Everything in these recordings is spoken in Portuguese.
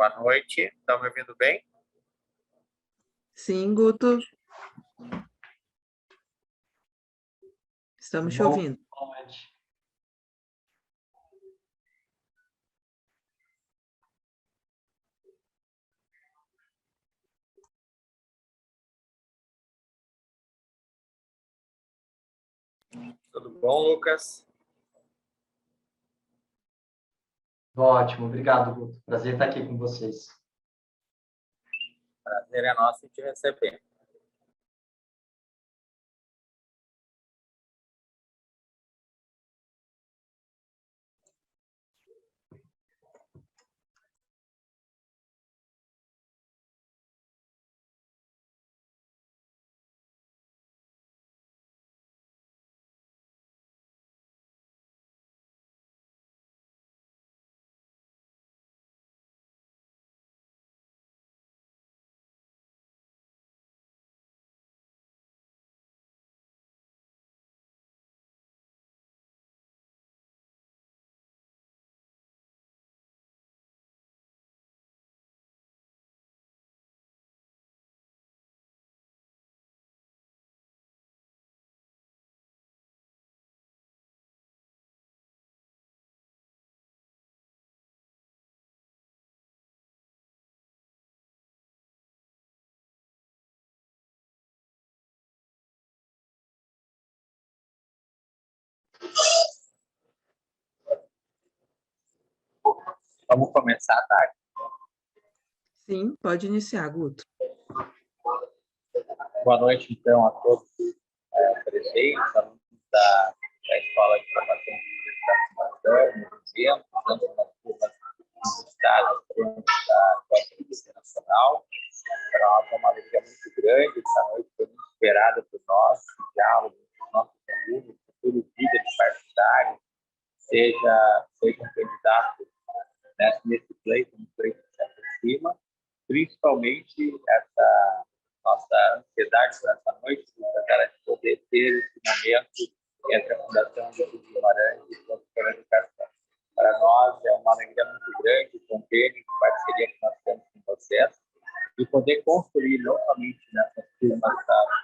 Boa noite. Estão me ouvindo bem? Sim, Guto. Estamos te ouvindo. Boa noite. Tudo bom, Lucas? Ótimo, obrigado, Guto. Prazer estar aqui com vocês. Prazer é nosso em te receber. Vamos começar, tá? Sim, pode iniciar, Guto. Boa noite, então, a todos presentes, alunos da Escola de Formação de Universidade Maratã, no evento, tanto nas turmas universitárias quanto da Costa Internacional. Para nós é uma alegria muito grande, essa noite foi muito esperada por nós, esse diálogo com os nossos alunos, futuros líderes partidários, sejam candidatos nesse pleito, no pleito que se aproxima, principalmente essa nossa ansiedade por essa noite, de poder ter esse momento entre a Fundação Getúlio Guimarães e a Escola de Educação. Para nós é uma alegria muito grande, o convênio de parceria que nós temos com vocês, e poder construir não somente nessas turmas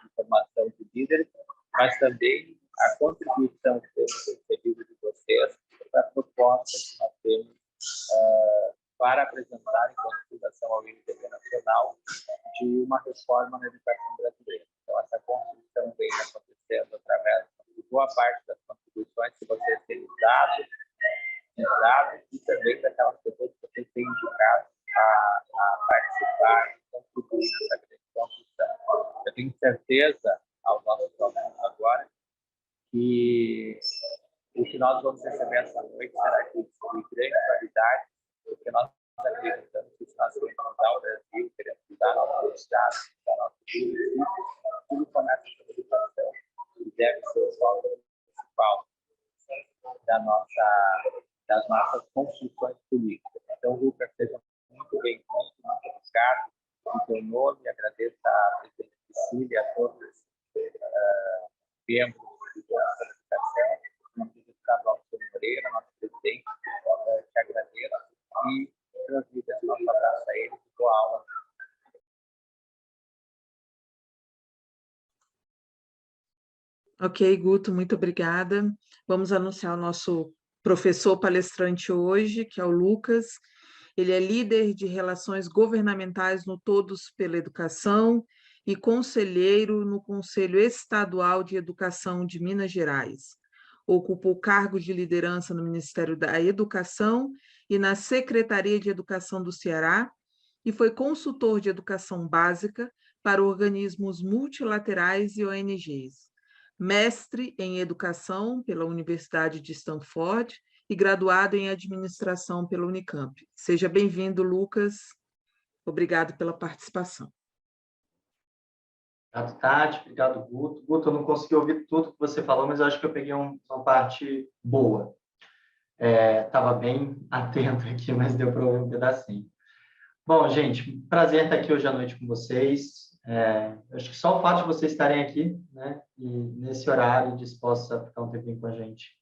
de formação de líderes, mas também a contribuição que temos recebido de vocês para a proposta que nós temos para apresentar, enquanto Fundação ao INPP Nacional, de uma reforma na educação brasileira. Então, essa construção vem acontecendo através de boa parte das contribuições que vocês têm dado e também daquelas pessoas que vocês têm indicado a participar e contribuir nessa grande construção. Eu tenho certeza, aos nossos alunos agora, que o que nós vamos receber essa noite será de grande qualidade, porque nós acreditamos que se nós queremos mudar o Brasil, queremos mudar nosso estado, mudar nosso município, tudo começa com a educação e deve ser o foco principal das nossas construções políticas. Então, Lucas, seja muito bem-vindo, muito obrigado em seu nome, agradeço a presidente Cecília e a todos os membros de toda a educação, nosso estadual Moreira, nosso presidente, te agradeço e transmito esse nosso abraço a ele e boa aula. Ok, Guto, muito obrigada. Vamos anunciar o nosso professor palestrante hoje, que é o Lucas. Ele é líder de Relações Governamentais no Todos pela Educação e conselheiro no Conselho Estadual de Educação de Minas Gerais. Ocupou cargo de liderança no Ministério da Educação e na Secretaria de Educação do Ceará e foi consultor de educação básica para organismos multilaterais e ONGs. Mestre em Educação pela Universidade de Stanford e graduado em Administração pela Unicamp. Seja bem-vindo, Lucas. Obrigado pela participação. Obrigado, Tati. Obrigado, Guto. Guto, eu não consegui ouvir tudo que você falou, mas eu acho que eu peguei uma parte boa. Estava bem atento aqui, mas deu para ouvir um pedacinho. Bom, gente, prazer estar aqui hoje à noite com vocês. Acho que só o fato de vocês estarem aqui, né, e nesse horário dispostos a ficar um tempinho com a gente,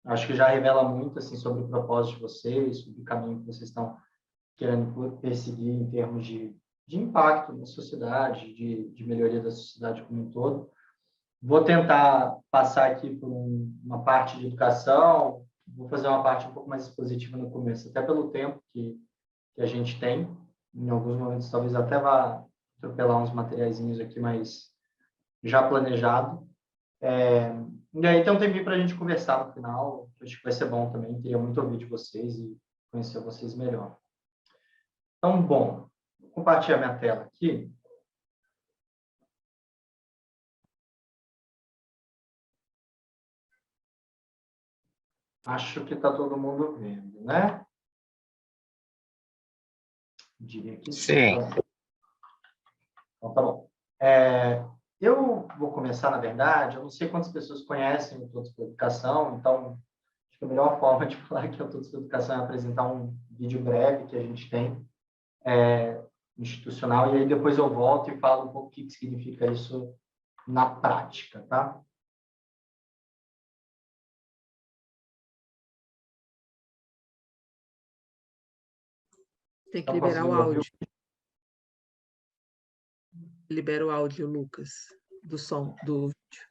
acho que já revela muito assim, sobre o propósito de vocês, sobre o caminho que vocês estão querendo perseguir em termos de impacto na sociedade, de melhoria da sociedade como um todo. Vou tentar passar aqui por uma parte de educação, vou fazer uma parte um pouco mais expositiva no começo, até pelo tempo que a gente tem. Em alguns momentos, talvez até vá atropelar uns materiaizinhos aqui, mas já planejado. E aí tem um tempinho para a gente conversar no final, que acho que vai ser bom também. Queria muito ouvir de vocês e conhecer vocês melhor. Então, bom, vou compartilhar minha tela aqui. Acho que está todo mundo vendo, né? Diria que Sim. Então, tá bom. Eu vou começar, na verdade, eu não sei quantas pessoas conhecem o Todos pela Educação, então acho que a melhor forma de falar que é o Todos pela Educação é apresentar um vídeo breve que a gente tem, institucional, e aí depois eu volto e falo um pouco o que significa isso na prática, tá? Tem que Então, liberar o conseguiu ouvir? áudio. Libera o áudio, Lucas, do som, do vídeo.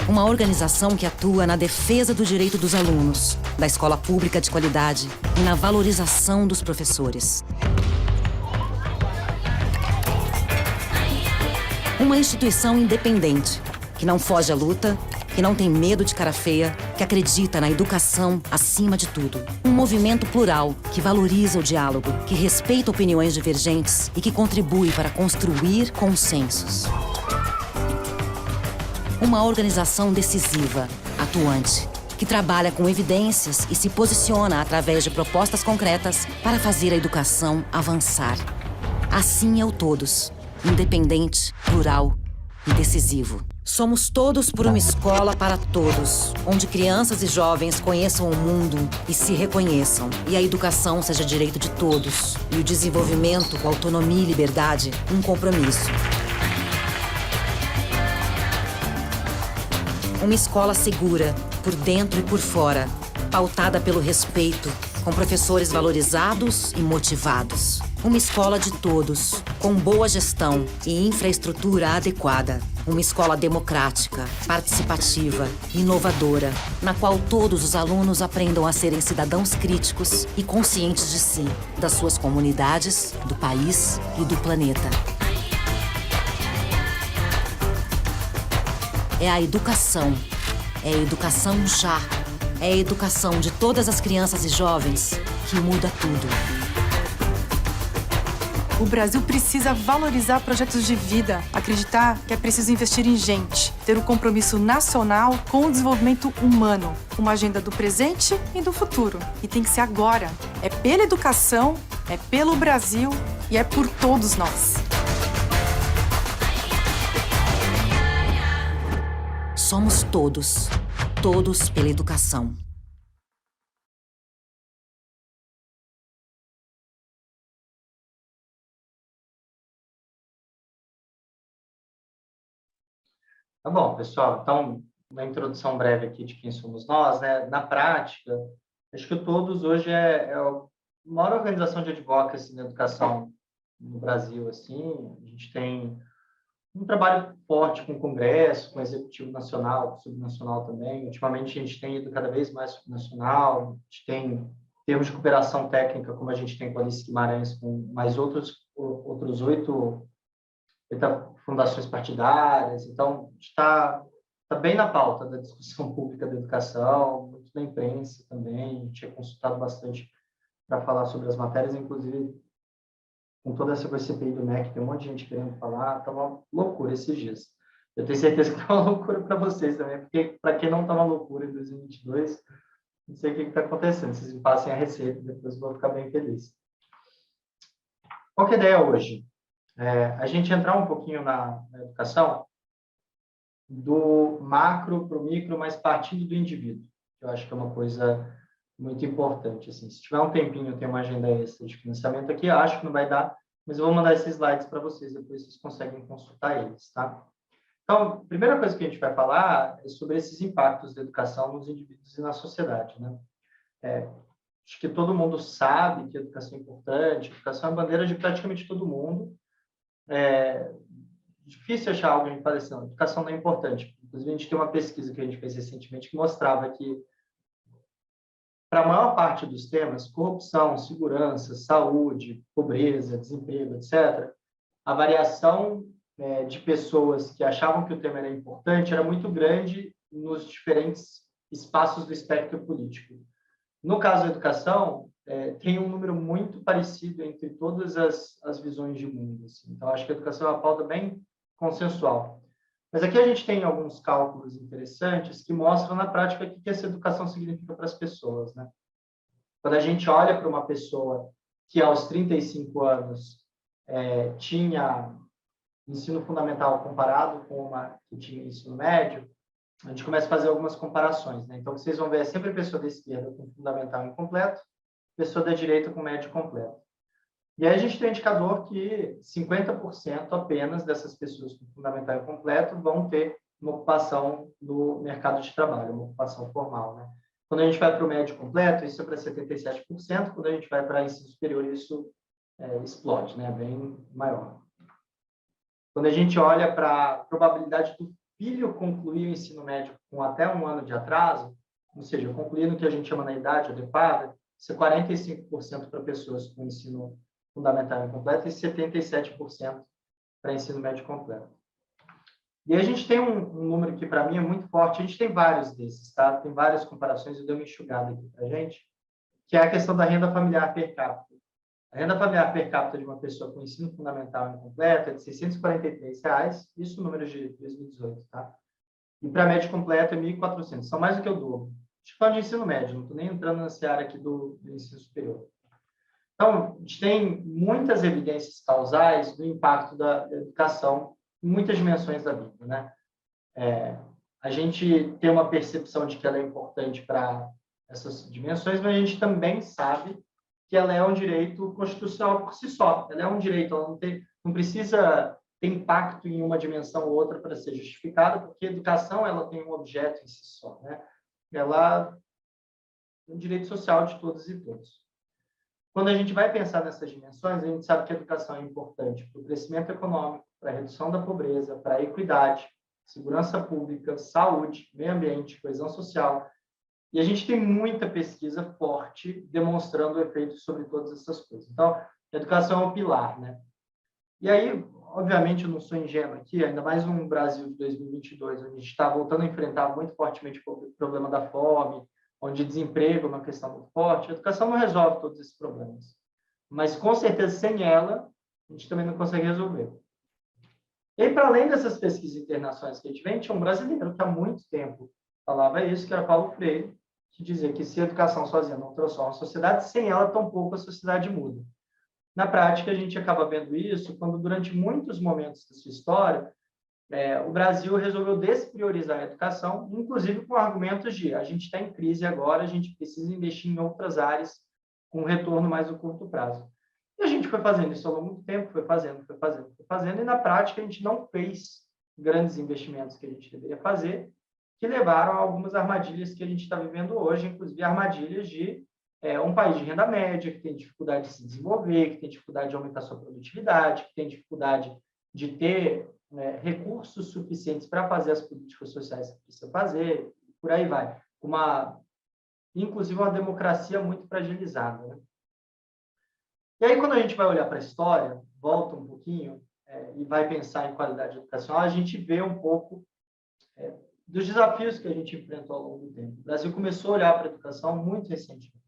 Uma organização que atua na defesa do direito dos alunos, da escola pública de qualidade e na valorização dos professores. Uma instituição independente, que não foge à luta, que não tem medo de cara feia, que acredita na educação acima de tudo. Um movimento plural, que valoriza o diálogo, que respeita opiniões divergentes e que contribui para construir consensos. Uma organização decisiva, atuante, que trabalha com evidências e se posiciona através de propostas concretas para fazer a educação avançar. Assim é o Todos, independente, plural e decisivo. Somos todos por uma escola para todos, onde crianças e jovens conheçam o mundo e se reconheçam, e a educação seja direito de todos, e o desenvolvimento com autonomia e liberdade um compromisso. Uma escola segura, por dentro e por fora, pautada pelo respeito, com professores valorizados e motivados. Uma escola de todos, com boa gestão e infraestrutura adequada. Uma escola democrática, participativa, inovadora, na qual todos os alunos aprendam a serem cidadãos críticos e conscientes de si, das suas comunidades, do país e do planeta. É a educação já. É a educação de todas as crianças e jovens que muda tudo. O Brasil precisa valorizar projetos de vida, acreditar que é preciso investir em gente, ter um compromisso nacional com o desenvolvimento humano, uma agenda do presente e do futuro. E tem que ser agora. É pela educação, é pelo Brasil e é por todos nós. Somos todos, todos pela educação. Tá bom, pessoal. Então, uma introdução breve aqui de quem somos nós, né? Na prática, acho que o Todos hoje é a maior organização de advocacy na educação no Brasil, assim. A gente tem um trabalho forte com o Congresso, com o Executivo Nacional, com o Subnacional também. Ultimamente, a gente tem ido cada vez mais subnacional, a gente tem termos de cooperação técnica, como a gente tem com a Alice Guimarães, com mais outros 8 fundações partidárias. Então, está bem na pauta da discussão pública da educação, muito da imprensa também. A gente é consultado bastante para falar sobre as matérias, inclusive com toda essa CPI do MEC, tem um monte de gente querendo falar, está uma loucura esses dias. Eu tenho certeza que está uma loucura para vocês também, porque para quem não está uma loucura em 2022, não sei o que está acontecendo. Vocês me passem a receita, depois eu vou ficar bem feliz. Qual que é a ideia hoje? A gente entrar um pouquinho na educação do macro para o micro, mas partindo do indivíduo, que eu acho que é uma coisa muito importante. Assim. Se tiver um tempinho, eu tenho uma agenda extra de financiamento aqui, acho que não vai dar, mas eu vou mandar esses slides para vocês, depois vocês conseguem consultar eles, tá? Então, a primeira coisa que a gente vai falar é sobre esses impactos da educação nos indivíduos e na sociedade, né? Acho que todo mundo sabe que a educação é importante, a educação é a bandeira de praticamente todo mundo. É difícil achar alguém que fale assim, não, educação não é importante. Inclusive, a gente tem uma pesquisa que a gente fez recentemente que mostrava que, para a maior parte dos temas, corrupção, segurança, saúde, pobreza, desemprego, etc., a variação de pessoas que achavam que o tema era importante era muito grande nos diferentes espaços do espectro político. No caso da educação, tem um número muito parecido entre todas as visões de mundo. Assim. Então, acho que a educação é uma pauta bem consensual. Mas aqui a gente tem alguns cálculos interessantes que mostram na prática o que essa educação significa para as pessoas, né? Quando a gente olha para uma pessoa que aos 35 anos tinha ensino fundamental comparado com uma que tinha ensino médio, a gente começa a fazer algumas comparações, né? Então, vocês vão ver sempre a pessoa da esquerda com fundamental incompleto, pessoa da direita com médio completo. E aí a gente tem um indicador que 50% apenas dessas pessoas com fundamental incompleto vão ter uma ocupação no mercado de trabalho, uma ocupação formal, né? Quando a gente vai para o médio completo, isso é para 77%, quando a gente vai para ensino superior, isso explode, né? Bem maior. Quando a gente olha para a probabilidade do filho concluir o ensino médio com até 1 ano de atraso, ou seja, concluir no que a gente chama na idade adequada, isso é 45% para pessoas com ensino fundamental incompleto e 77% para ensino médio completo. E a gente tem um número que, para mim, é muito forte. A gente tem vários desses, tá? Tem várias comparações, eu dei uma enxugada aqui para a gente, que é a questão da renda familiar per capita. A renda familiar per capita de uma pessoa com ensino fundamental incompleto é de R$ 643, isso número de 2018, tá? E para médio completo é 1.400, são mais do que o dobro. Estou falando de ensino médio, não estou nem entrando nessa área aqui do ensino superior. Então, a gente tem muitas evidências causais do impacto da educação em muitas dimensões da vida, né? A gente tem uma percepção de que ela é importante para essas dimensões, mas a gente também sabe que ela é um direito constitucional por si só. Ela é um direito, ela não precisa ter impacto em uma dimensão ou outra para ser justificada, porque a educação ela tem um objeto em si só, né? Ela é um direito social de todos e todos. Quando a gente vai pensar nessas dimensões, a gente sabe que a educação é importante para o crescimento econômico, para a redução da pobreza, para a equidade, segurança pública, saúde, meio ambiente, coesão social. E a gente tem muita pesquisa forte demonstrando o efeito sobre todas essas coisas. Então, a educação é um pilar, né? E aí, obviamente, eu não sou ingênuo aqui, ainda mais no Brasil de 2022, onde a gente está voltando a enfrentar muito fortemente o problema da fome, onde desemprego é uma questão muito forte. A educação não resolve todos esses problemas. Mas, com certeza, sem ela, a gente também não consegue resolver. E aí, para além dessas pesquisas internacionais que a gente vê, tinha um brasileiro que há muito tempo falava isso, que era Paulo Freire, que dizia que se a educação sozinha não transforma a sociedade, sem ela, tampouco a sociedade muda. Na prática, a gente acaba vendo isso quando, durante muitos momentos da sua história, o Brasil resolveu despriorizar a educação, inclusive com argumentos de a gente está em crise agora, a gente precisa investir em outras áreas com um retorno mais a curto prazo. E a gente foi fazendo isso ao longo do tempo, foi fazendo, e na prática a gente não fez grandes investimentos que a gente deveria fazer, que levaram a algumas armadilhas que a gente está vivendo hoje, inclusive armadilhas de um país de renda média, que tem dificuldade de se desenvolver, que tem dificuldade de aumentar sua produtividade, que tem dificuldade de ter recursos suficientes para fazer as políticas sociais que precisa fazer, por aí vai. Inclusive uma democracia muito fragilizada, né? E aí, quando a gente vai olhar para a história, volta um pouquinho e vai pensar em qualidade educacional, a gente vê um pouco dos desafios que a gente enfrentou ao longo do tempo. O Brasil começou a olhar para a educação muito recentemente.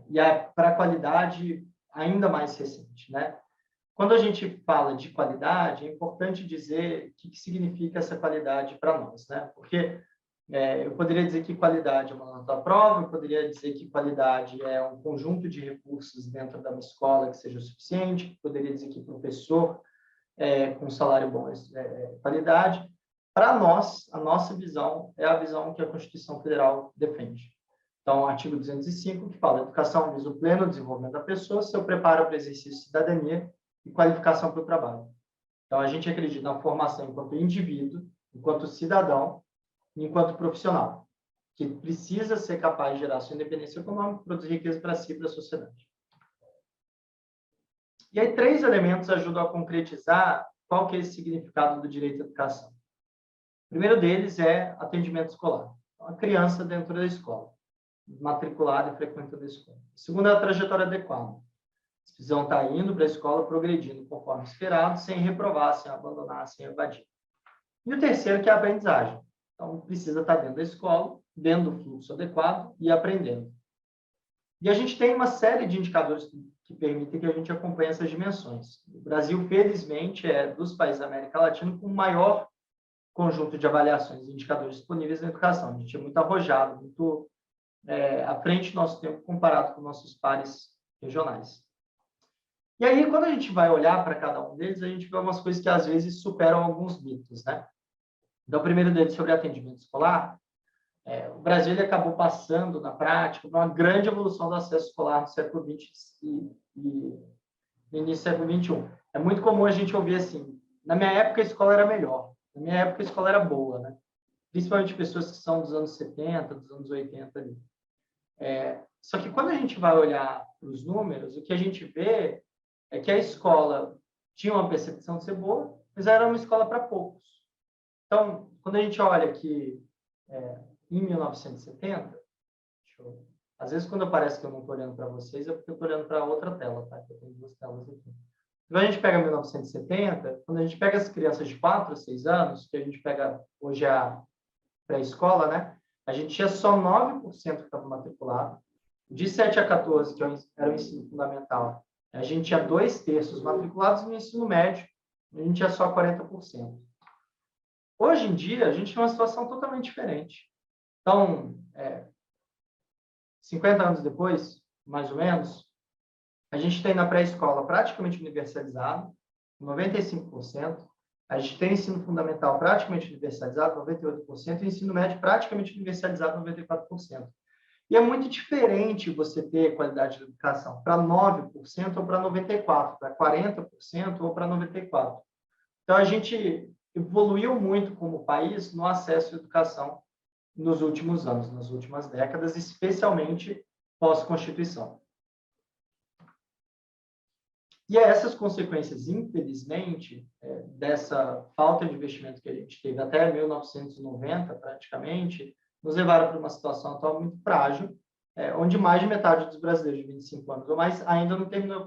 E para a qualidade ainda mais recente, né? Quando a gente fala de qualidade, é importante dizer o que significa essa qualidade para nós, né? Porque eu poderia dizer que qualidade é uma nota à prova, eu poderia dizer que qualidade é um conjunto de recursos dentro da escola que seja o suficiente, poderia dizer que professor com salário bom é qualidade. Para nós, a nossa visão é a visão que a Constituição Federal defende. Então, o artigo 205, que fala: a educação visa o pleno desenvolvimento da pessoa, seu preparo para o exercício de cidadania e qualificação para o trabalho. Então, a gente acredita na formação enquanto indivíduo, enquanto cidadão e enquanto profissional, que precisa ser capaz de gerar sua independência econômica, produzir riqueza para si e para a sociedade. E aí, 3 elementos ajudam a concretizar qual que é esse significado do direito à educação. O primeiro deles é atendimento escolar. Então, a criança dentro da escola, matriculada e frequentando a escola. O segundo é a trajetória adequada. Eles precisam estar indo para a escola, progredindo conforme esperado, sem reprovar, sem abandonar, sem evadir. E o terceiro que é a aprendizagem. Então, precisa estar dentro da escola, dentro do fluxo adequado e aprendendo. E a gente tem uma série de indicadores que permitem que a gente acompanhe essas dimensões. O Brasil, felizmente, é dos países da América Latina com o maior conjunto de avaliações e indicadores disponíveis na educação. A gente é muito arrojado, muito à frente do nosso tempo comparado com nossos pares regionais. E aí, quando a gente vai olhar para cada um deles, a gente vê algumas coisas que, às vezes, superam alguns mitos, né? Então, o primeiro deles, sobre atendimento escolar, o Brasil ele acabou passando, na prática, por uma grande evolução do acesso escolar no século XX e no início do século XXI. É muito comum a gente ouvir assim, na minha época a escola era melhor, na minha época a escola era boa, né? Principalmente pessoas que são dos anos 70, dos anos 80 ali. Só que quando a gente vai olhar os números, o que a gente vê é que a escola tinha uma percepção de ser boa, mas era uma escola para poucos. Então, quando a gente olha que em 1970, às vezes quando parece que eu não estou olhando para vocês, é porque eu estou olhando para outra tela, tá? Eu tenho 2 telas aqui. Quando a gente pega 1970, quando a gente pega as crianças de 4 a 6 anos, que a gente pega hoje a pré-escola, né? A gente tinha só 9% que estava matriculado. De 7 a 14, que era o ensino fundamental, a gente tinha 2/3 matriculados, no ensino médio, a gente tinha só 40%. Hoje em dia, a gente tem uma situação totalmente diferente. Então, 50 anos depois, mais ou menos, a gente tem na pré-escola praticamente universalizado, 95%. A gente tem ensino fundamental praticamente universalizado, 98%, e ensino médio praticamente universalizado, 94%. E é muito diferente você ter qualidade de educação para 9% ou para 94%, para 40% ou para 94%. Então, a gente evoluiu muito como país no acesso à educação nos últimos anos, nas últimas décadas, especialmente pós-Constituição. E essas consequências, infelizmente, dessa falta de investimento que a gente teve até 1990, praticamente, nos levaram para uma situação atual muito frágil, onde mais de metade dos brasileiros de 25 anos ou mais ainda não terminou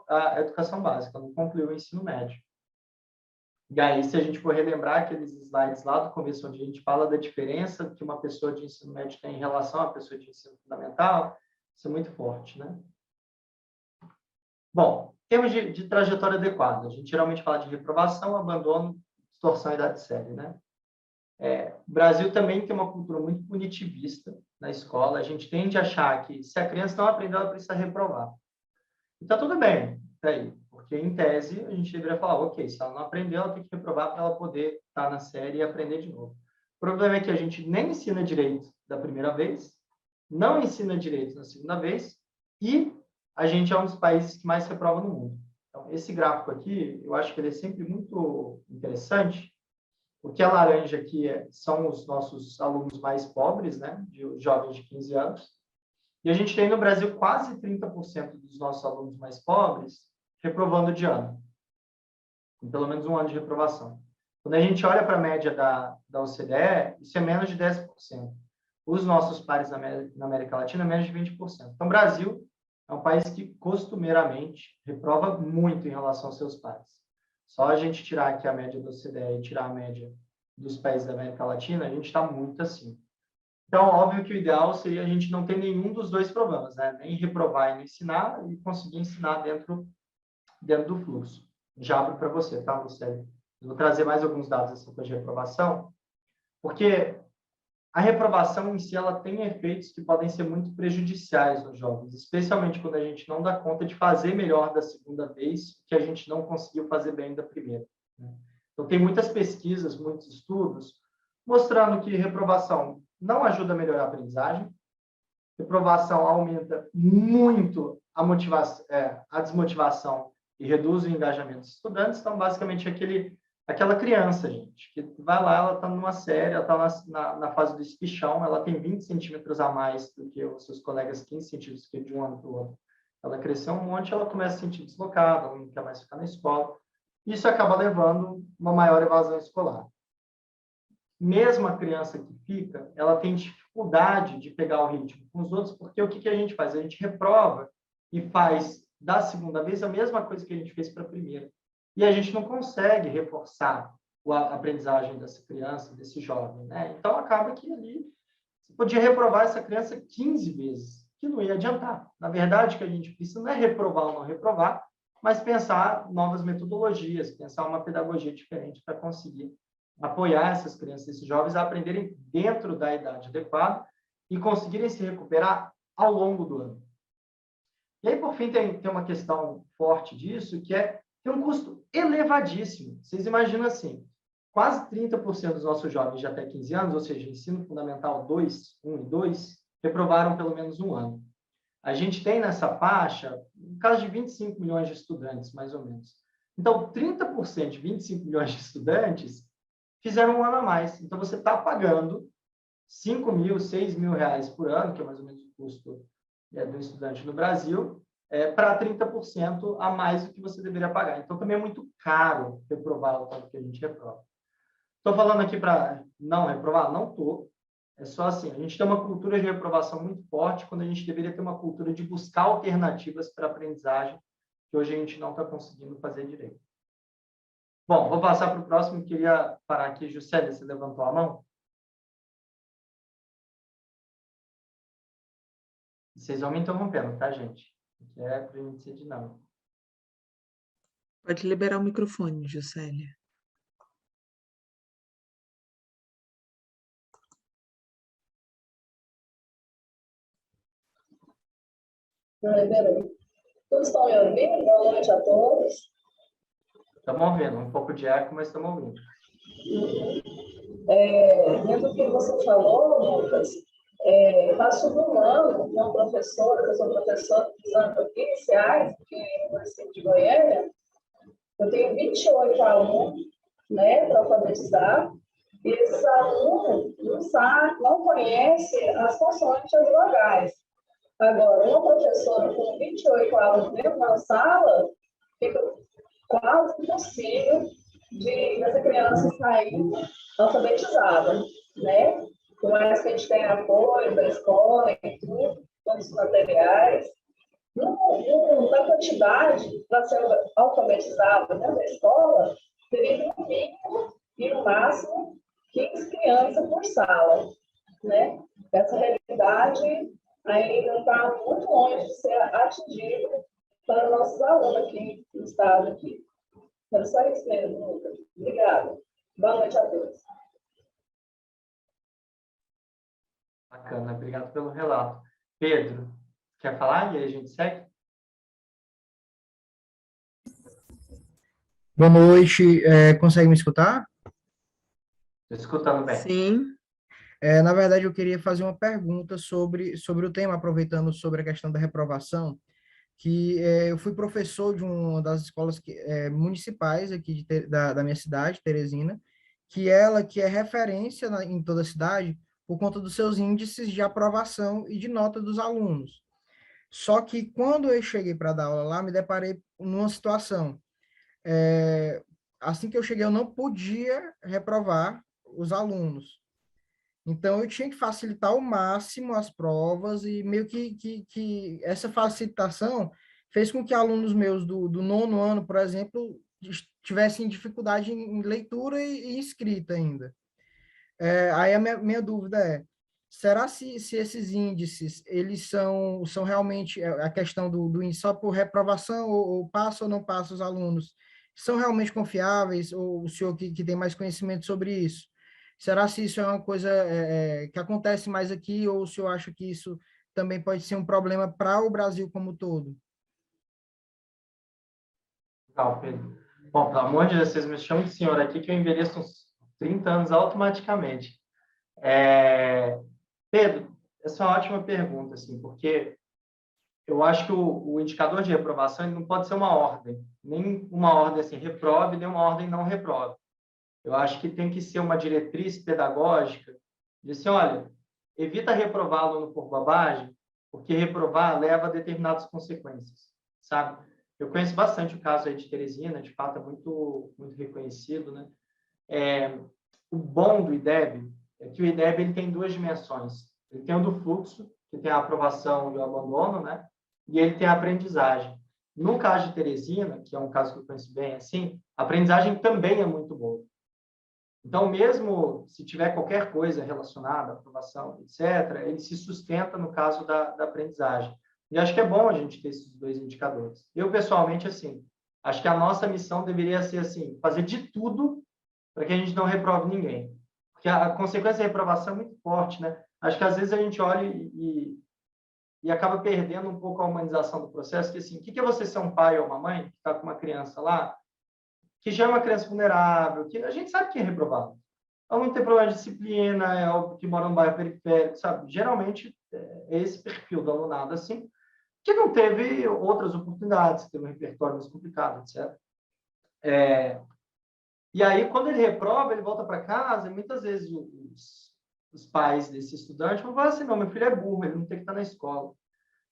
a educação básica, não concluiu o ensino médio. E aí, se a gente for relembrar aqueles slides lá do começo, onde a gente fala da diferença que uma pessoa de ensino médio tem em relação à pessoa de ensino fundamental, isso é muito forte, né? Bom, em termos de trajetória adequada, a gente geralmente fala de reprovação, abandono, distorção e idade séria, né? O Brasil também tem uma cultura muito punitivista na escola. A gente tende a achar que se a criança não aprendeu, ela precisa reprovar. E tá tudo bem, tá aí. Porque, em tese, a gente deveria falar, ok, se ela não aprendeu, ela tem que reprovar para ela poder estar na série e aprender de novo. O problema é que a gente nem ensina direito da primeira vez, não ensina direito na segunda vez, e a gente é um dos países que mais reprova no mundo. Então, esse gráfico aqui, eu acho que ele é sempre muito interessante, porque a laranja aqui são os nossos alunos mais pobres, né, de jovens de 15 anos, e a gente tem no Brasil quase 30% dos nossos alunos mais pobres reprovando de ano, com pelo menos um ano de reprovação. Quando a gente olha para a média da OCDE, isso é menos de 10%. Os nossos pares na América Latina, menos de 20%. Então, o Brasil é um país que, costumeiramente, reprova muito em relação aos seus pares. Só a gente tirar aqui a média da OCDE e tirar a média dos países da América Latina, a gente está muito acima. Então, óbvio que o ideal seria a gente não ter nenhum dos dois problemas, né? Nem reprovar e não ensinar, e conseguir ensinar dentro do fluxo. Já abro para você, tá, Lucélio? Vou trazer mais alguns dados dessa coisa de reprovação, porque a reprovação em si ela tem efeitos que podem ser muito prejudiciais nos jovens, especialmente quando a gente não dá conta de fazer melhor da segunda vez que a gente não conseguiu fazer bem da primeira, né? Então, tem muitas pesquisas, muitos estudos, mostrando que reprovação não ajuda a melhorar a aprendizagem, reprovação aumenta muito a desmotivação e reduz o engajamento dos estudantes. Então, basicamente, aquela criança, gente, que vai lá, ela está numa série, ela está na fase do espichão, ela tem 20 centímetros a mais do que os seus colegas, 15 centímetros que de um ano para o outro. Ela cresceu um monte, ela começa a se sentir deslocada, ela não quer mais ficar na escola. Isso acaba levando uma maior evasão escolar. Mesmo a criança que fica, ela tem dificuldade de pegar o ritmo com os outros, porque o que a gente faz? A gente reprova e faz da segunda vez a mesma coisa que a gente fez para a primeira. E a gente não consegue reforçar a aprendizagem dessa criança, desse jovem, né? Então, acaba que ali você podia reprovar essa criança 15 vezes, que não ia adiantar. Na verdade, o que a gente precisa não é reprovar ou não reprovar, mas pensar novas metodologias, pensar uma pedagogia diferente para conseguir apoiar essas crianças, esses jovens a aprenderem dentro da idade adequada e conseguirem se recuperar ao longo do ano. E aí, por fim, tem uma questão forte disso, que tem um custo elevadíssimo. Vocês imaginam assim, quase 30% dos nossos jovens de até 15 anos, ou seja, ensino fundamental 2, 1 e 2, reprovaram pelo menos um ano. A gente tem nessa faixa, no caso de 25 milhões de estudantes, mais ou menos. Então, 30% de 25 milhões de estudantes fizeram um ano a mais. Então, você está pagando 5 mil, 6 mil reais por ano, que é mais ou menos o custo do estudante no Brasil, para 30% a mais do que você deveria pagar. Então, também é muito caro reprovar o tanto que a gente reprova. Estou falando aqui para não reprovar? Não estou. É só assim, a gente tem uma cultura de reprovação muito forte, quando a gente deveria ter uma cultura de buscar alternativas para a aprendizagem, que hoje a gente não está conseguindo fazer direito. Bom, vou passar para o próximo. Queria parar aqui. Juscelia, você levantou a mão? Vocês vão me interrompendo, tá, gente? Porque é para a gente ser dinâmico. Pode liberar o microfone, Juscelia. Não liberou. Todos estão me ouvindo? Boa noite a todos. Estamos ouvindo. Um pouco de eco, mas estamos ouvindo. Dentro do que você falou, Lucas, passo um ano com uma professora, que eu sou professora de exames iniciais, aqui no município de Goiânia. Eu tenho 28 alunos, né, para alfabetizar, e esses alunos não conhecem as consoantes e as vogais. Agora, uma professora com 28 alunos dentro da sala, fica quase impossível de essa criança sair alfabetizada, né? Por mais que a gente tenha apoio da escola e tudo, todos os materiais, na quantidade para ser alfabetizada dentro da escola, teria no mínimo e no máximo 15 crianças por sala, né? Essa realidade ainda está muito longe de ser atingida para nossos alunos aqui no estado aqui. Era só isso mesmo, Lucas. Obrigada. Boa noite a todos. Bacana, obrigado pelo relato. Pedro, quer falar? E aí a gente segue? Boa noite, consegue me escutar? Estou escutando bem. Sim. Na verdade, eu queria fazer uma pergunta sobre o tema, aproveitando sobre a questão da reprovação, que eu fui professor de uma das escolas municipais aqui da minha cidade, Teresina, que é referência em toda a cidade por conta dos seus índices de aprovação e de nota dos alunos. Só que quando eu cheguei para dar aula lá, me deparei numa situação. Assim que eu cheguei, eu não podia reprovar os alunos. Então, eu tinha que facilitar ao máximo as provas e meio que essa facilitação fez com que alunos meus do 9º ano, por exemplo, tivessem dificuldade em leitura e escrita ainda. Aí a minha dúvida será se esses índices, eles são realmente, a questão do índice só por reprovação, ou passa ou não passa os alunos, são realmente confiáveis, ou o senhor que tem mais conhecimento sobre isso? Será se isso é uma coisa que acontece mais aqui, ou o senhor acha que isso também pode ser um problema para o Brasil como um todo? Legal, Pedro. Bom, pelo amor de Deus, vocês me chamam de senhor aqui, que eu envelheço uns 30 anos automaticamente. Pedro, essa é uma ótima pergunta, assim, porque eu acho que o indicador de reprovação ele não pode ser uma ordem, nem uma ordem assim, reprove, nem uma ordem não reprove. Eu acho que tem que ser uma diretriz pedagógica de assim, olha, evita reprovar aluno por bobagem, porque reprovar leva a determinadas consequências, sabe? Eu conheço bastante o caso aí de Teresina, de fato é muito, muito reconhecido, né? O bom do IDEB é que o IDEB ele tem duas dimensões. Ele tem o do fluxo, que tem a aprovação e o abandono, né? E ele tem a aprendizagem. No caso de Teresina, que é um caso que eu conheço bem assim, a aprendizagem também é muito boa. Então, mesmo se tiver qualquer coisa relacionada à aprovação, etc., ele se sustenta no caso da aprendizagem. E acho que é bom a gente ter esses dois indicadores. Eu, pessoalmente, assim, acho que a nossa missão deveria ser, assim, fazer de tudo para que a gente não reprove ninguém. Porque a consequência da reprovação é muito forte, né? Acho que, às vezes, a gente olha e acaba perdendo um pouco a humanização do processo, que, assim, o que é você ser um pai ou uma mãe que está com uma criança lá, que já é uma criança vulnerável, que a gente sabe que é reprovado. Então, não tem problema de disciplina, é óbvio que mora num bairro periférico, sabe? Geralmente, é esse perfil do alunado, assim, que não teve outras oportunidades, que teve um repertório mais complicado, etc. E aí, quando ele reprova, ele volta para casa, e muitas vezes os pais desse estudante vão falar assim, não, meu filho é burro, ele não tem que estar na escola.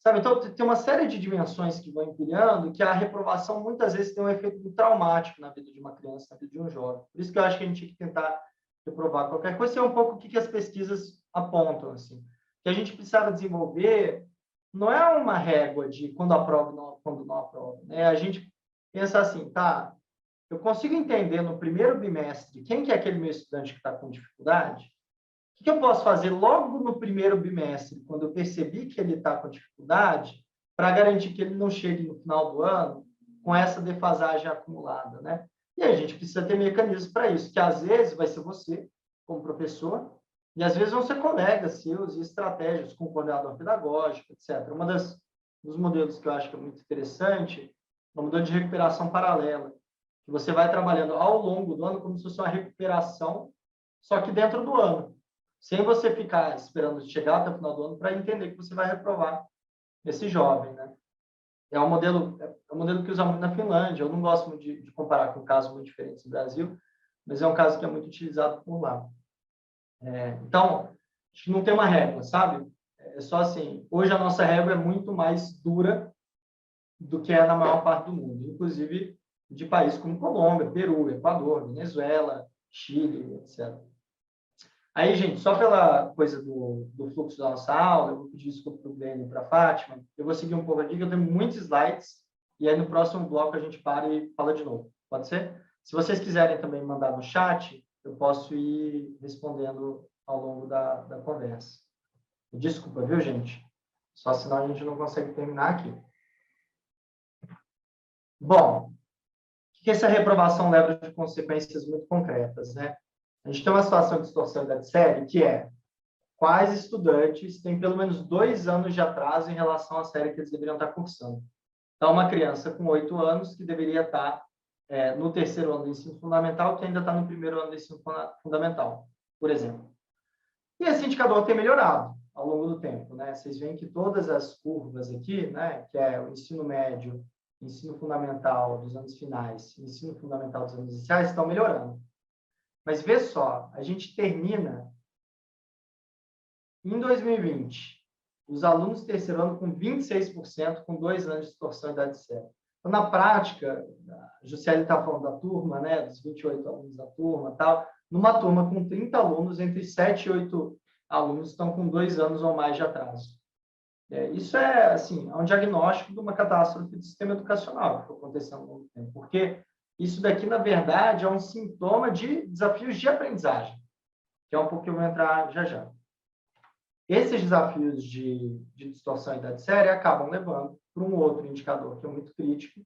Sabe? Então, tem uma série de dimensões que vão empilhando, que a reprovação, muitas vezes, tem um efeito muito traumático na vida de uma criança, na vida de um jovem. Por isso que eu acho que a gente tem que tentar reprovar qualquer coisa, e é um pouco o que as pesquisas apontam, assim. Que a gente precisava desenvolver não é uma régua de quando aprova e quando não aprova, né? A gente pensa assim, tá, eu consigo entender no primeiro bimestre quem que é aquele meu estudante que está com dificuldade? O que eu posso fazer logo no primeiro bimestre, quando eu percebi que ele está com dificuldade, para garantir que ele não chegue no final do ano com essa defasagem acumulada, né? E a gente precisa ter mecanismos para isso, que às vezes vai ser você, como professor, e às vezes vão ser colegas seus e estratégias com coordenador pedagógico, etc. Dos modelos que eu acho que é muito interessante é o modelo de recuperação paralela, que você vai trabalhando ao longo do ano como se fosse uma recuperação, só que dentro do ano, sem você ficar esperando chegar até o final do ano para entender que você vai reprovar esse jovem, né? É um modelo que usa muito na Finlândia. Eu não gosto muito de comparar com casos muito diferentes no Brasil, mas é um caso que é muito utilizado por lá. Então, acho que não tem uma régua, sabe? É só assim, hoje a nossa régua é muito mais dura do que é na maior parte do mundo, inclusive de países como Colômbia, Peru, Equador, Venezuela, Chile, etc. Aí, gente, só pela coisa do fluxo da nossa aula, eu vou pedir desculpa para o Glenn e para a Fátima, eu vou seguir um pouco aqui, que eu tenho muitos slides, e aí no próximo bloco a gente para e fala de novo. Pode ser? Se vocês quiserem também mandar no chat, eu posso ir respondendo ao longo da conversa. Desculpa, viu, gente? Só senão a gente não consegue terminar aqui. Bom, o que essa reprovação leva de consequências muito concretas, né? A gente tem uma situação de distorção de série que é quais estudantes têm pelo menos 2 anos de atraso em relação à série que eles deveriam estar cursando. Então, uma criança com 8 anos que deveria estar no 3º ano do ensino fundamental, que ainda está no 1º ano do ensino fundamental, por exemplo. E esse indicador tem melhorado ao longo do tempo, né? Vocês veem que todas as curvas aqui, né, que é o ensino médio, ensino fundamental dos anos finais, ensino fundamental dos anos iniciais, estão melhorando. Mas vê só, a gente termina em 2020, os alunos do 3º ano com 26%, com 2 anos de distorção de idade séria. Então, na prática, a Juscelia está falando da turma, né, dos 28 alunos da turma, tal. Numa turma com 30 alunos, entre 7 e 8 alunos estão com 2 anos ou mais de atraso. Isso é, assim, um diagnóstico de uma catástrofe do sistema educacional que está acontecendo ao longo do tempo, porque isso daqui, na verdade, é um sintoma de desafios de aprendizagem, que é um pouco que eu vou entrar já já. Esses desafios de distorção e idade séria acabam levando para um outro indicador que é muito crítico,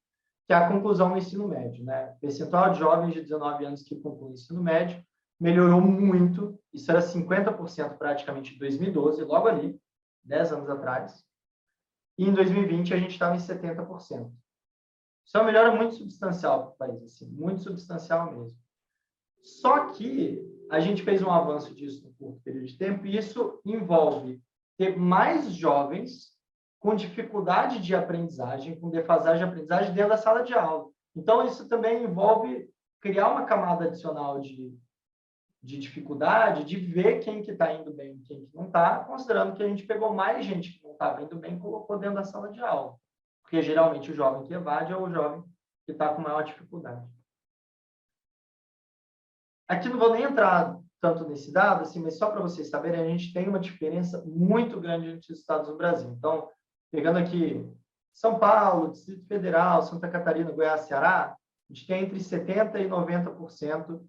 que é a conclusão no ensino médio, né? O percentual de jovens de 19 anos que concluem o ensino médio melhorou muito, isso era 50% praticamente em 2012, logo ali, 10 anos atrás, e em 2020 a gente estava em 70%. Isso é uma melhora muito substancial para o país, assim, muito substancial mesmo. Só que a gente fez um avanço disso no curto período de tempo, e isso envolve ter mais jovens com dificuldade de aprendizagem, com defasagem de aprendizagem dentro da sala de aula. Então, isso também envolve criar uma camada adicional de dificuldade, de ver quem que está indo bem e quem que não está, considerando que a gente pegou mais gente que não estava indo bem e colocou dentro da sala de aula. Porque, geralmente, o jovem que evade é o jovem que está com maior dificuldade. Aqui não vou nem entrar tanto nesse dado, assim, mas só para vocês saberem, a gente tem uma diferença muito grande entre os estados do Brasil. Então, pegando aqui São Paulo, Distrito Federal, Santa Catarina, Goiás, Ceará, a gente tem entre 70% e 90%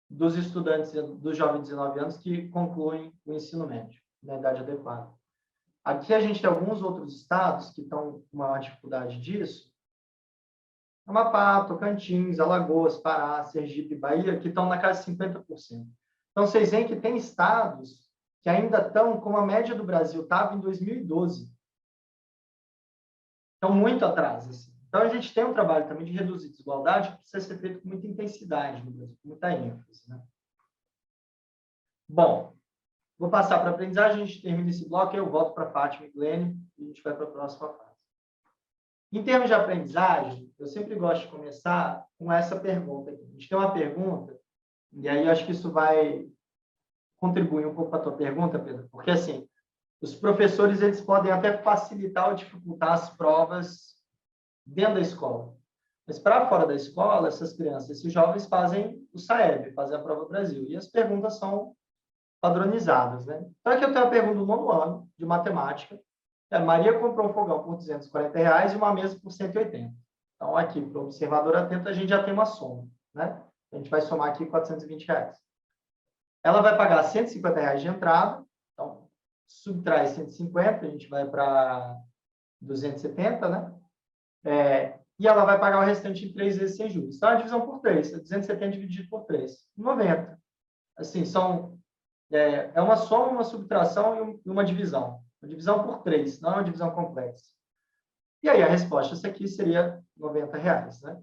dos estudantes, dos jovens de 19 anos, que concluem o ensino médio, na idade adequada. Aqui a gente tem alguns outros estados que estão com maior dificuldade disso, Amapá, Tocantins, Alagoas, Pará, Sergipe e Bahia, que estão na casa de 50%. Então, vocês veem que tem estados que ainda estão como a média do Brasil estava em 2012. Estão muito atrás. Assim. Então, a gente tem um trabalho também de reduzir desigualdade que precisa ser feito com muita intensidade no Brasil, com muita ênfase. Né? Bom, vou passar para a aprendizagem, a gente termina esse bloco, eu volto para a Fátima e Glênio e a gente vai para a próxima fase. Em termos de aprendizagem, eu sempre gosto de começar com essa pergunta aqui. A gente tem uma pergunta, e aí eu acho que isso vai contribuir um pouco para a tua pergunta, Pedro, porque, assim, os professores eles podem até facilitar ou dificultar as provas dentro da escola. Mas, para fora da escola, essas crianças, esses jovens fazem o SAEB, fazem a Prova Brasil, e as perguntas são padronizadas. Né? Então, aqui eu tenho a pergunta do 9º ano, de matemática. Maria comprou um fogão por R$240 e uma mesa por 180. Então, aqui, para o observador atento, a gente já tem uma soma. Né? A gente vai somar aqui R$420. Ela vai pagar R$150 de entrada. Então, subtrai 150, a gente vai para 270, né? E ela vai pagar o restante em 3 vezes sem juros. Então, a divisão por 3. 270 dividido por 3. 90. Assim, é uma soma, uma subtração e uma divisão. Uma divisão por 3, não é uma divisão complexa. E aí a resposta, essa aqui seria R$90, né?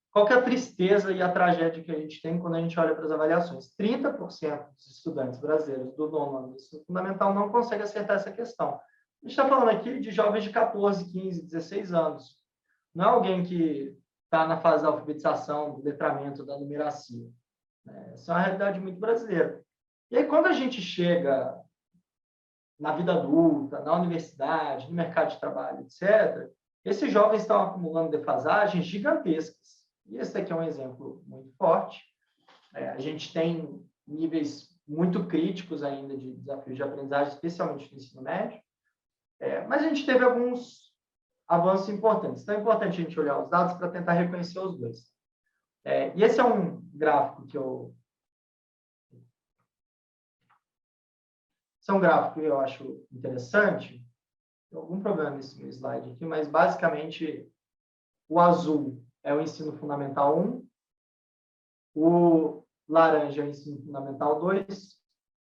Qual que é a tristeza e a tragédia que a gente tem quando a gente olha para as avaliações? 30% dos estudantes brasileiros do 9º ano do ensino fundamental não conseguem acertar essa questão. A gente está falando aqui de jovens de 14, 15, 16 anos. Não é alguém que está na fase da alfabetização, do letramento, da numeracia. Essa é uma realidade muito brasileira. E aí, quando a gente chega na vida adulta, na universidade, no mercado de trabalho, etc., esses jovens estão acumulando defasagens gigantescas. E esse aqui é um exemplo muito forte. A gente tem níveis muito críticos ainda de desafios de aprendizagem, especialmente no ensino médio, mas a gente teve alguns avanços importantes. Então, é importante a gente olhar os dados para tentar reconhecer os dois. E esse é um gráfico que eu... Esse é um gráfico que eu acho interessante. Tem algum problema nesse meu slide aqui, mas basicamente o azul é o ensino fundamental 1, o laranja é o ensino fundamental 2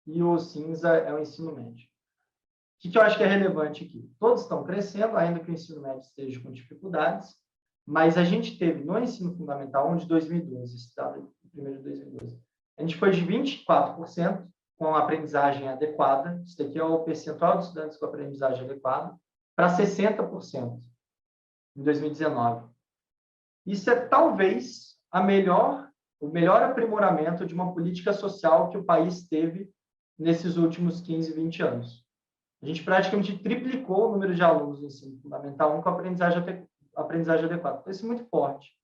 e o cinza é o ensino médio. O que eu acho que é relevante aqui? Todos estão crescendo, ainda que o ensino médio esteja com dificuldades, mas a gente teve no ensino fundamental 1 de 2012, esse dado primeiro de 2012, a gente foi de 24%, com a aprendizagem adequada, isso daqui é o percentual de estudantes com aprendizagem adequada, para 60% em 2019. Isso é talvez o melhor aprimoramento de uma política social que o país teve nesses últimos 15, 20 anos. A gente praticamente triplicou o número de alunos no ensino fundamental 1 com aprendizagem adequada. Então, isso é muito forte.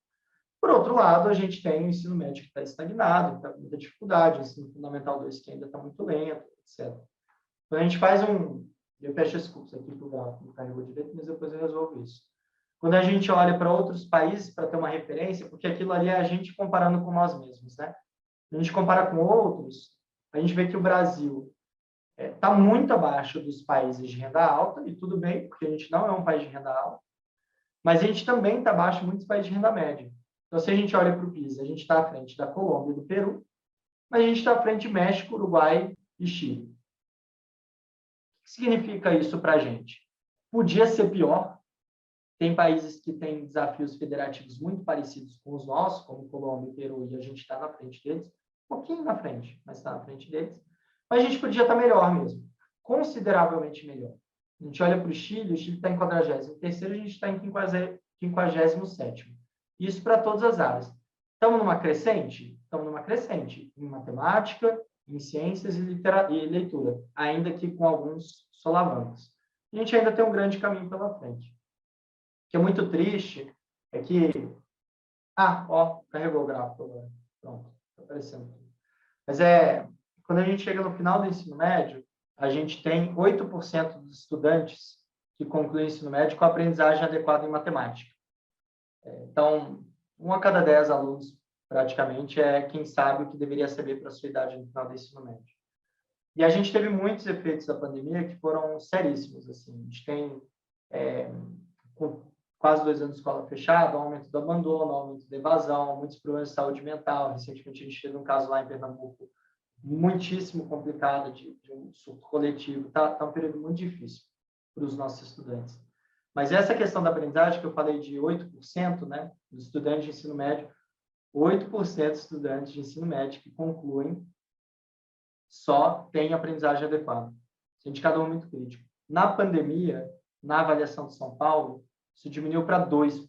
Por outro lado, a gente tem o ensino médio que está estagnado, que está com muita dificuldade, o ensino fundamental 2 que ainda está muito lento, etc. Quando a gente faz eu fecho esse curso aqui para o gráfico, não carregou direito, mas depois eu resolvo isso. Quando a gente olha para outros países para ter uma referência, porque aquilo ali é a gente comparando com nós mesmos, né? A gente compara com outros, a gente vê que o Brasil está muito abaixo dos países de renda alta, e tudo bem, porque a gente não é um país de renda alta, mas a gente também está abaixo de muitos países de renda média. Então, se a gente olha para o PISA, a gente está à frente da Colômbia e do Peru, mas a gente está à frente de México, Uruguai e Chile. O que significa isso para a gente? Podia ser pior. Tem países que têm desafios federativos muito parecidos com os nossos, como Colômbia e Peru, e a gente está na frente deles, um pouquinho na frente, mas está na frente deles. Mas a gente podia estar melhor mesmo, consideravelmente melhor. A gente olha para o Chile está em 43º, a gente está em 57º. Isso para todas as áreas. Estamos numa crescente? Estamos numa crescente. Em matemática, em ciências e leitura. Ainda que com alguns solavancos. A gente ainda tem um grande caminho pela frente. O que é muito triste é que... carregou o gráfico agora. Pronto, está aparecendo. Mas quando a gente chega no final do ensino médio, a gente tem 8% dos estudantes que concluem o ensino médio com aprendizagem adequada em matemática. Então, 1 a cada 10 alunos, praticamente, é quem sabe o que deveria saber para a sua idade no final do ensino médio. E a gente teve muitos efeitos da pandemia que foram seríssimos. Assim. A gente tem, com quase 2 anos de escola fechada, aumento do abandono, aumento da evasão, muitos problemas de saúde mental. Recentemente, a gente teve um caso lá em Pernambuco muitíssimo complicado de um surto coletivo. Tá um período muito difícil para os nossos estudantes. Mas essa questão da aprendizagem, que eu falei de 8%, né, dos estudantes de ensino médio, 8% dos estudantes de ensino médio que concluem só têm aprendizagem adequada. Esse é um indicador muito crítico. Na pandemia, na avaliação de São Paulo, isso diminuiu para 2%.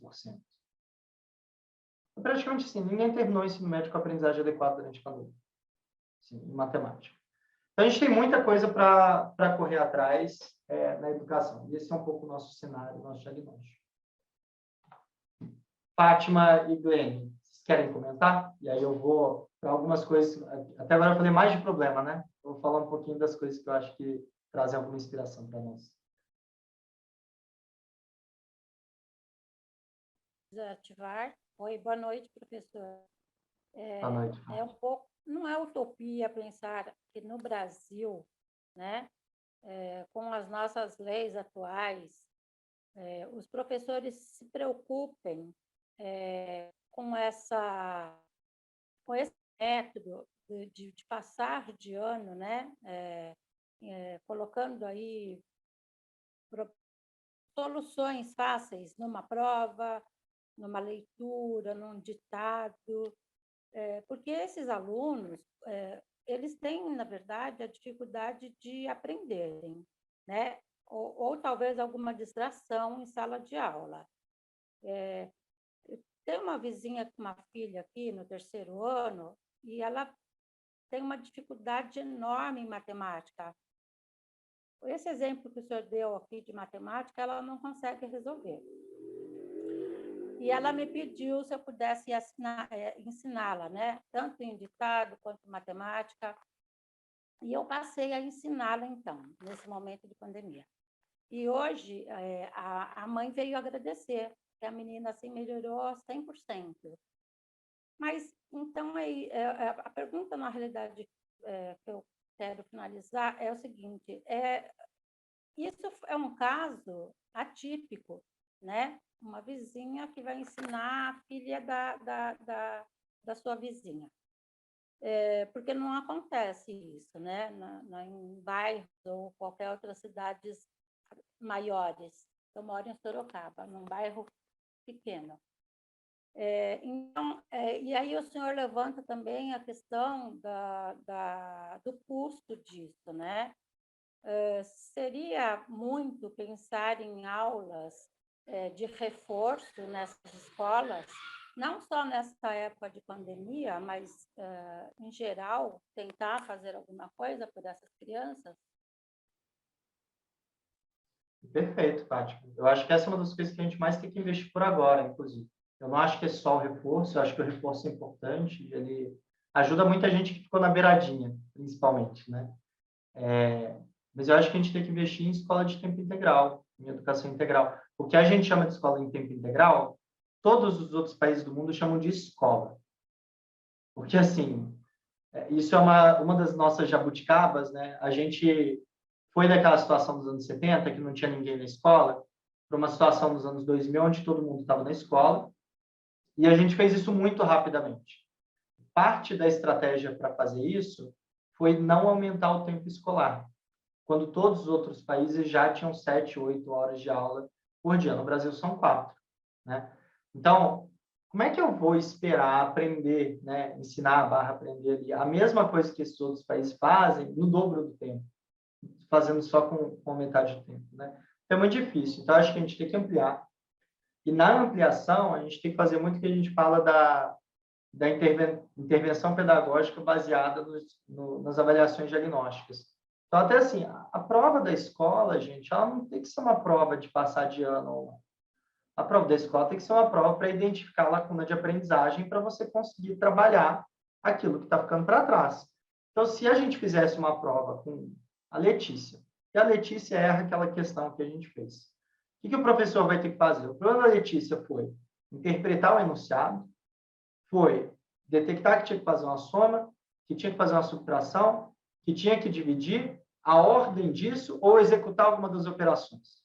Então, praticamente assim, ninguém terminou o ensino médio com aprendizagem adequada durante a pandemia. Sim, em matemática. Então, a gente tem muita coisa para correr atrás na educação. E esse é um pouco o nosso cenário, o nosso diagnóstico. Fátima e Glenn, vocês querem comentar? E aí eu vou para algumas coisas. Até agora eu falei mais de problema, né? Eu vou falar um pouquinho das coisas que eu acho que trazem alguma inspiração para nós. Desativar. Oi, boa noite, professor. Boa noite. Não é utopia pensar que no Brasil, né, com as nossas leis atuais, os professores se preocupem com esse método de passar de ano, né, colocando aí soluções fáceis numa prova, numa leitura, num ditado, porque esses alunos, eles têm, na verdade, a dificuldade de aprenderem, né? Ou talvez alguma distração em sala de aula. Eu tenho uma vizinha com uma filha aqui no 3º ano e ela tem uma dificuldade enorme em matemática. Esse exemplo que o senhor deu aqui de matemática, ela não consegue resolver. E ela me pediu se eu pudesse ensiná-la, né? Tanto em ditado quanto em matemática. E eu passei a ensiná-la, então, nesse momento de pandemia. E hoje, a mãe veio agradecer, que a menina assim, melhorou 100%. Mas, então, a pergunta, na realidade, que eu quero finalizar é o seguinte, isso é um caso atípico, né? Uma vizinha que vai ensinar a filha da sua vizinha. Porque não acontece isso, né? Em bairros ou qualquer outras cidades maiores. Eu moro em Sorocaba, num bairro pequeno. Então, e aí o senhor levanta também a questão do custo disso, né? Seria muito pensar em aulas de reforço nessas escolas, não só nessa época de pandemia, mas, em geral, tentar fazer alguma coisa por essas crianças? Perfeito, Fátima. Eu acho que essa é uma das coisas que a gente mais tem que investir por agora, inclusive. Eu não acho que é só o reforço, eu acho que o reforço é importante, ele ajuda muita gente que ficou na beiradinha, principalmente, né? Mas eu acho que a gente tem que investir em escola de tempo integral, em educação integral. O que a gente chama de escola em tempo integral, todos os outros países do mundo chamam de escola. Porque, assim, isso é uma das nossas jabuticabas, né? A gente foi daquela situação dos anos 70, que não tinha ninguém na escola, para uma situação dos anos 2000, onde todo mundo estava na escola, e a gente fez isso muito rapidamente. Parte da estratégia para fazer isso foi não aumentar o tempo escolar, quando todos os outros países já tinham 7, 8 horas de aula por dia. No Brasil são 4, né? Então, como é que eu vou esperar aprender, né? Ensinar / aprender ali a mesma coisa que esses outros países fazem no dobro do tempo? fazendo só com metade do tempo, né? Então, é muito difícil. Então, acho que a gente tem que ampliar. E na ampliação, a gente tem que fazer muito o que a gente fala da intervenção pedagógica baseada nas avaliações diagnósticas. Então, até assim, a prova da escola, gente, ela não tem que ser uma prova de passar de ano ou não. A prova da escola tem que ser uma prova para identificar a lacuna de aprendizagem para você conseguir trabalhar aquilo que está ficando para trás. Então, se a gente fizesse uma prova com a Letícia, e a Letícia erra aquela questão que a gente fez, o que o professor vai ter que fazer? O problema da Letícia foi interpretar o enunciado, foi detectar que tinha que fazer uma soma, que tinha que fazer uma subtração, que tinha que dividir, a ordem disso, ou executar alguma das operações.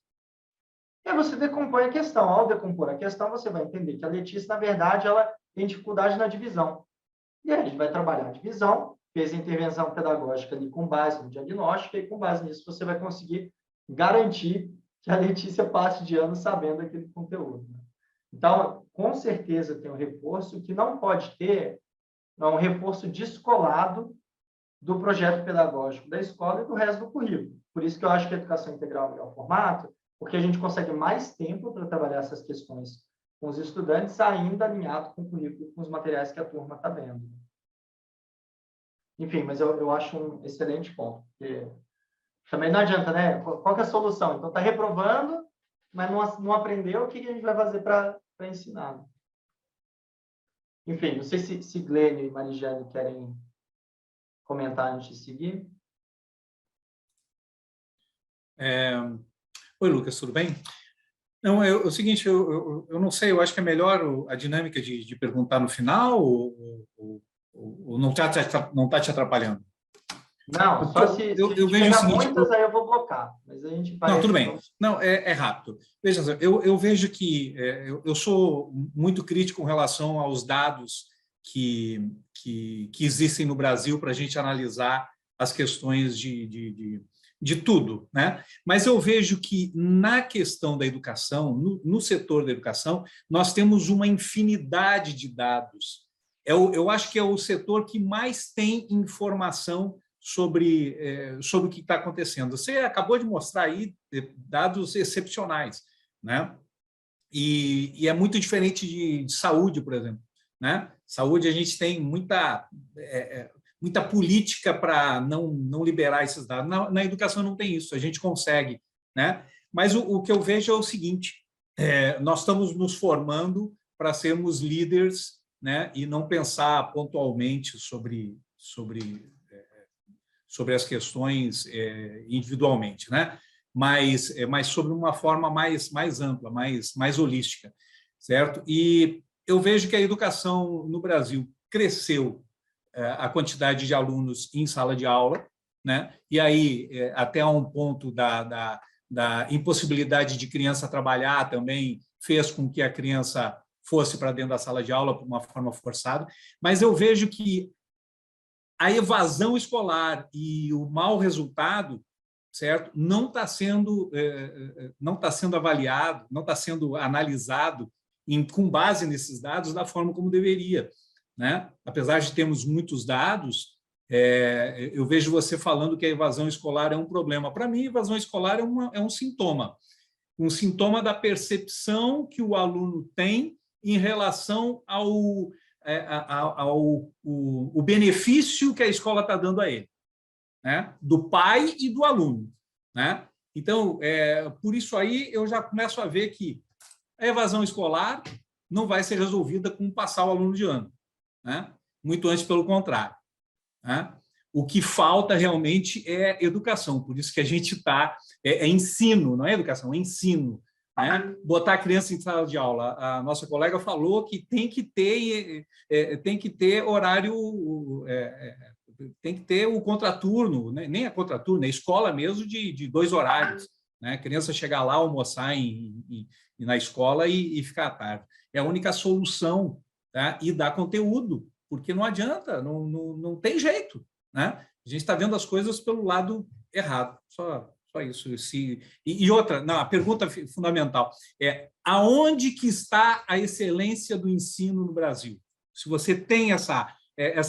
E aí você decompõe a questão. Ao decompor a questão, você vai entender que a Letícia, na verdade, ela tem dificuldade na divisão. E aí a gente vai trabalhar a divisão, fez a intervenção pedagógica ali com base no diagnóstico, e com base nisso você vai conseguir garantir que a Letícia passe de ano sabendo aquele conteúdo. Então, com certeza tem um reforço que não pode ter, um reforço descolado do projeto pedagógico da escola e do resto do currículo. Por isso que eu acho que a educação integral é o melhor formato, porque a gente consegue mais tempo para trabalhar essas questões com os estudantes, ainda alinhado com o currículo, com os materiais que a turma está vendo. Enfim, mas eu acho um excelente ponto, porque também não adianta, né? Qual que é a solução? Então, está reprovando, mas não aprendeu, o que a gente vai fazer para ensinar? Enfim, não sei se Glênio e Marijane querem comentar antes de seguir. Oi, Lucas, tudo bem? Não, é o seguinte, eu não sei, eu acho que é melhor a dinâmica de perguntar no final ou não está te atrapalhando? Não, só se eu vejo o seguinte, muitas, aí eu vou blocar. Mas a gente vai... Não, tudo bem. Não, é rápido. Veja, eu vejo que eu sou muito crítico com relação aos dados que existem no Brasil para a gente analisar as questões de tudo, né? Mas eu vejo que na questão da educação, no setor da educação, nós temos uma infinidade de dados. Eu acho que é o setor que mais tem informação sobre o que está acontecendo. Você acabou de mostrar aí dados excepcionais, né? E é muito diferente de saúde, por exemplo, né? Saúde, a gente tem muita política para não liberar esses dados. Na educação não tem isso, a gente consegue, né? Mas o que eu vejo é o seguinte, nós estamos nos formando para sermos líderes, né? E não pensar pontualmente sobre as questões individualmente, né? Mas sobre uma forma mais ampla, mais holística, certo? E eu vejo que a educação no Brasil cresceu a quantidade de alunos em sala de aula, né? E aí até um ponto da impossibilidade de criança trabalhar também fez com que a criança fosse para dentro da sala de aula por uma forma forçada, mas eu vejo que a evasão escolar e o mau resultado, certo, não está sendo avaliado, não está sendo analisado com base nesses dados da forma como deveria, né? Apesar de termos muitos dados, eu vejo você falando que a evasão escolar é um problema. Para mim, a evasão escolar é um sintoma da percepção que o aluno tem em relação ao benefício que a escola está dando a ele, né? Do pai e do aluno, né? Então, por isso aí eu já começo a ver que a evasão escolar não vai ser resolvida com passar o aluno de ano, né? Muito antes pelo contrário, né? O que falta realmente é educação, por isso que a gente está... ensino, não é educação, é ensino, né? Botar a criança em sala de aula. A nossa colega falou que tem que ter horário, tem que ter o contraturno, né? Nem a contraturno, é escola mesmo de 2 horários, né? A criança chegar lá, almoçar na escola e ficar à tarde. É a única solução, tá? E dar conteúdo, porque não adianta, não tem jeito, né? A gente está vendo as coisas pelo lado errado, só isso. E outra, não, a pergunta fundamental é: aonde que está a excelência do ensino no Brasil? Se você tem essa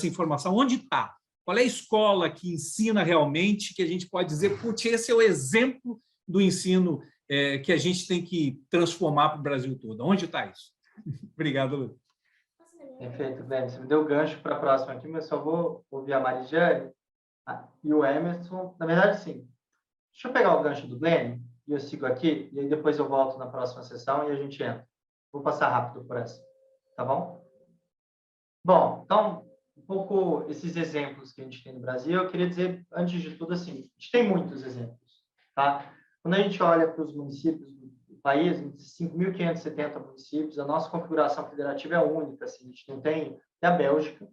informação, onde está? Qual é a escola que ensina realmente, que a gente pode dizer, putz, esse é o exemplo do ensino que a gente tem que transformar para o Brasil todo? Onde está isso? Obrigado, Lu. Perfeito, Glenn. Você me deu gancho para a próxima aqui, mas só vou ouvir a Marijane e o Emerson. Na verdade, sim. Deixa eu pegar o gancho do Glenn e eu sigo aqui, e aí depois eu volto na próxima sessão e a gente entra. Vou passar rápido por essa, tá bom? Bom, então, um pouco esses exemplos que a gente tem no Brasil, eu queria dizer, antes de tudo, assim, a gente tem muitos exemplos, tá? Quando a gente olha para os municípios do país, 5.570 municípios, a nossa configuração federativa é única, assim, a gente não tem a Bélgica,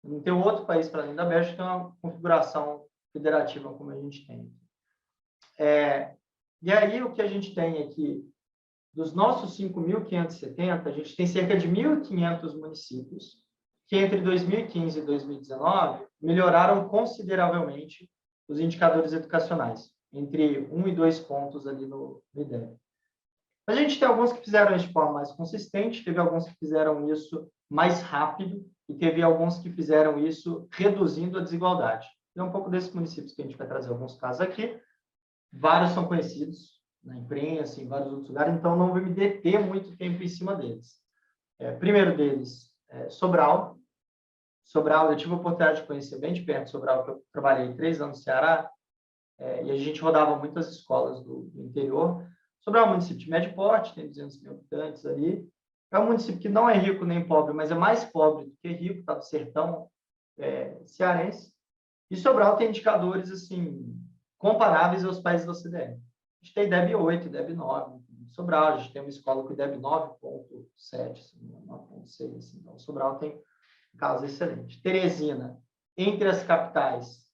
não tem outro país para além da Bélgica que tem uma configuração federativa como a gente tem. E aí, o que a gente tem aqui, dos nossos 5.570, a gente tem cerca de 1.500 municípios que, entre 2015 e 2019, melhoraram consideravelmente os indicadores educacionais, entre 1 e 2 pontos ali no IDEB. A gente tem alguns que fizeram isso de forma mais consistente, teve alguns que fizeram isso mais rápido e teve alguns que fizeram isso reduzindo a desigualdade. É um pouco desses municípios que a gente vai trazer alguns casos aqui. Vários são conhecidos na imprensa, em vários outros lugares, então não vou me deter muito tempo em cima deles. Primeiro deles, Sobral. Sobral, eu tive a oportunidade de conhecer bem de perto Sobral, que eu trabalhei 3 anos no Ceará, e a gente rodava muitas escolas do interior. Sobral é um município de médio porte, tem 200 mil habitantes ali. É um município que não é rico nem pobre, mas é mais pobre do que rico, está do sertão cearense. E Sobral tem indicadores assim comparáveis aos países da OCDE. A gente tem IDEB 8, IDEB 9. Sobral, a gente tem uma escola com IDEB 9.7, 9.6. Assim. Então, Sobral tem um caso excelente. Teresina, entre as capitais,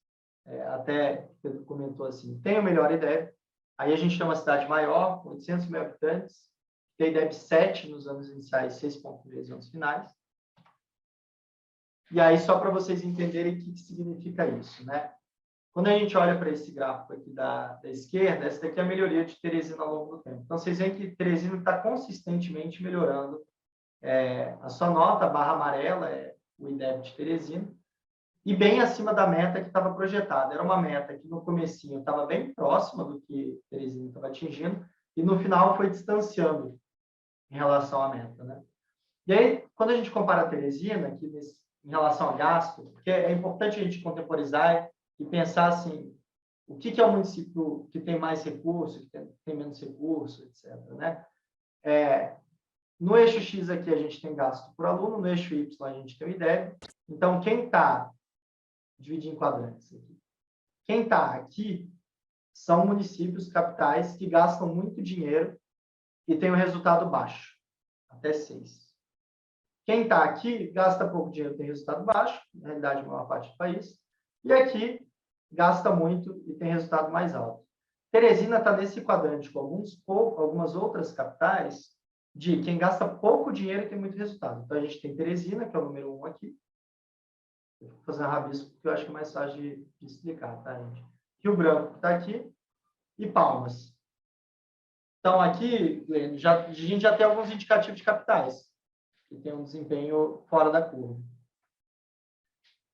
até Pedro comentou assim, tem o melhor IDEB. Aí a gente tem uma cidade maior, com 800 mil habitantes, tem IDEB 7 nos anos iniciais, 6.3 nos anos finais. E aí, só para vocês entenderem o que significa isso, né? Quando a gente olha para esse gráfico aqui da esquerda, essa daqui é a melhoria de Teresina ao longo do tempo. Então, vocês veem que Teresina está consistentemente melhorando a sua nota, a barra amarela é o IDEB de Teresina, e bem acima da meta que estava projetada. Era uma meta que no comecinho estava bem próxima do que Teresina estava atingindo, e no final foi distanciando em relação à meta, né? E aí, quando a gente compara a Teresina, aqui em relação ao gasto, porque é importante a gente contemporizar e pensar assim, o que é o município que tem mais recurso, que tem menos recurso, etc. Né? No eixo X aqui a gente tem gasto por aluno, no eixo Y a gente tem o IDEB. Então, quem está, dividir em quadrantes aqui, quem está aqui são municípios, capitais, que gastam muito dinheiro e tem um resultado baixo, até 6. Quem está aqui gasta pouco dinheiro, tem resultado baixo, na realidade, a maior parte do país. E aqui gasta muito e tem resultado mais alto. Teresina está nesse quadrante com algumas outras capitais de quem gasta pouco dinheiro e tem muito resultado. Então, a gente tem Teresina, que é o número 1 aqui. Eu vou fazer um rabisco porque eu acho que é mais fácil de explicar, tá, gente? Rio Branco está aqui e Palmas. Então, aqui, a gente já tem alguns indicativos de capitais que tem um desempenho fora da curva.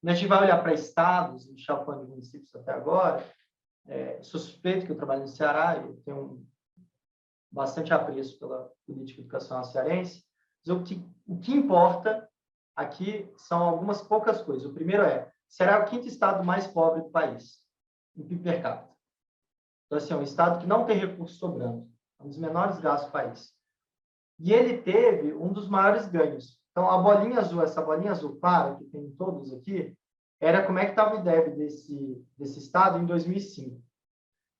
Quando a gente vai olhar para estados, a gente está falando de municípios até agora, suspeito que eu trabalho no Ceará, eu tenho bastante apreço pela política educacional cearense, mas o que importa aqui são algumas poucas coisas. O primeiro Ceará é o 5º estado mais pobre do país, em PIB per capita. Então, assim, é um estado que não tem recursos sobrando, é um dos menores gastos do país. E ele teve um dos maiores ganhos. Então, a bolinha azul, essa bolinha azul clara, que tem todos aqui, era como é que estava o IDEB desse estado em 2005.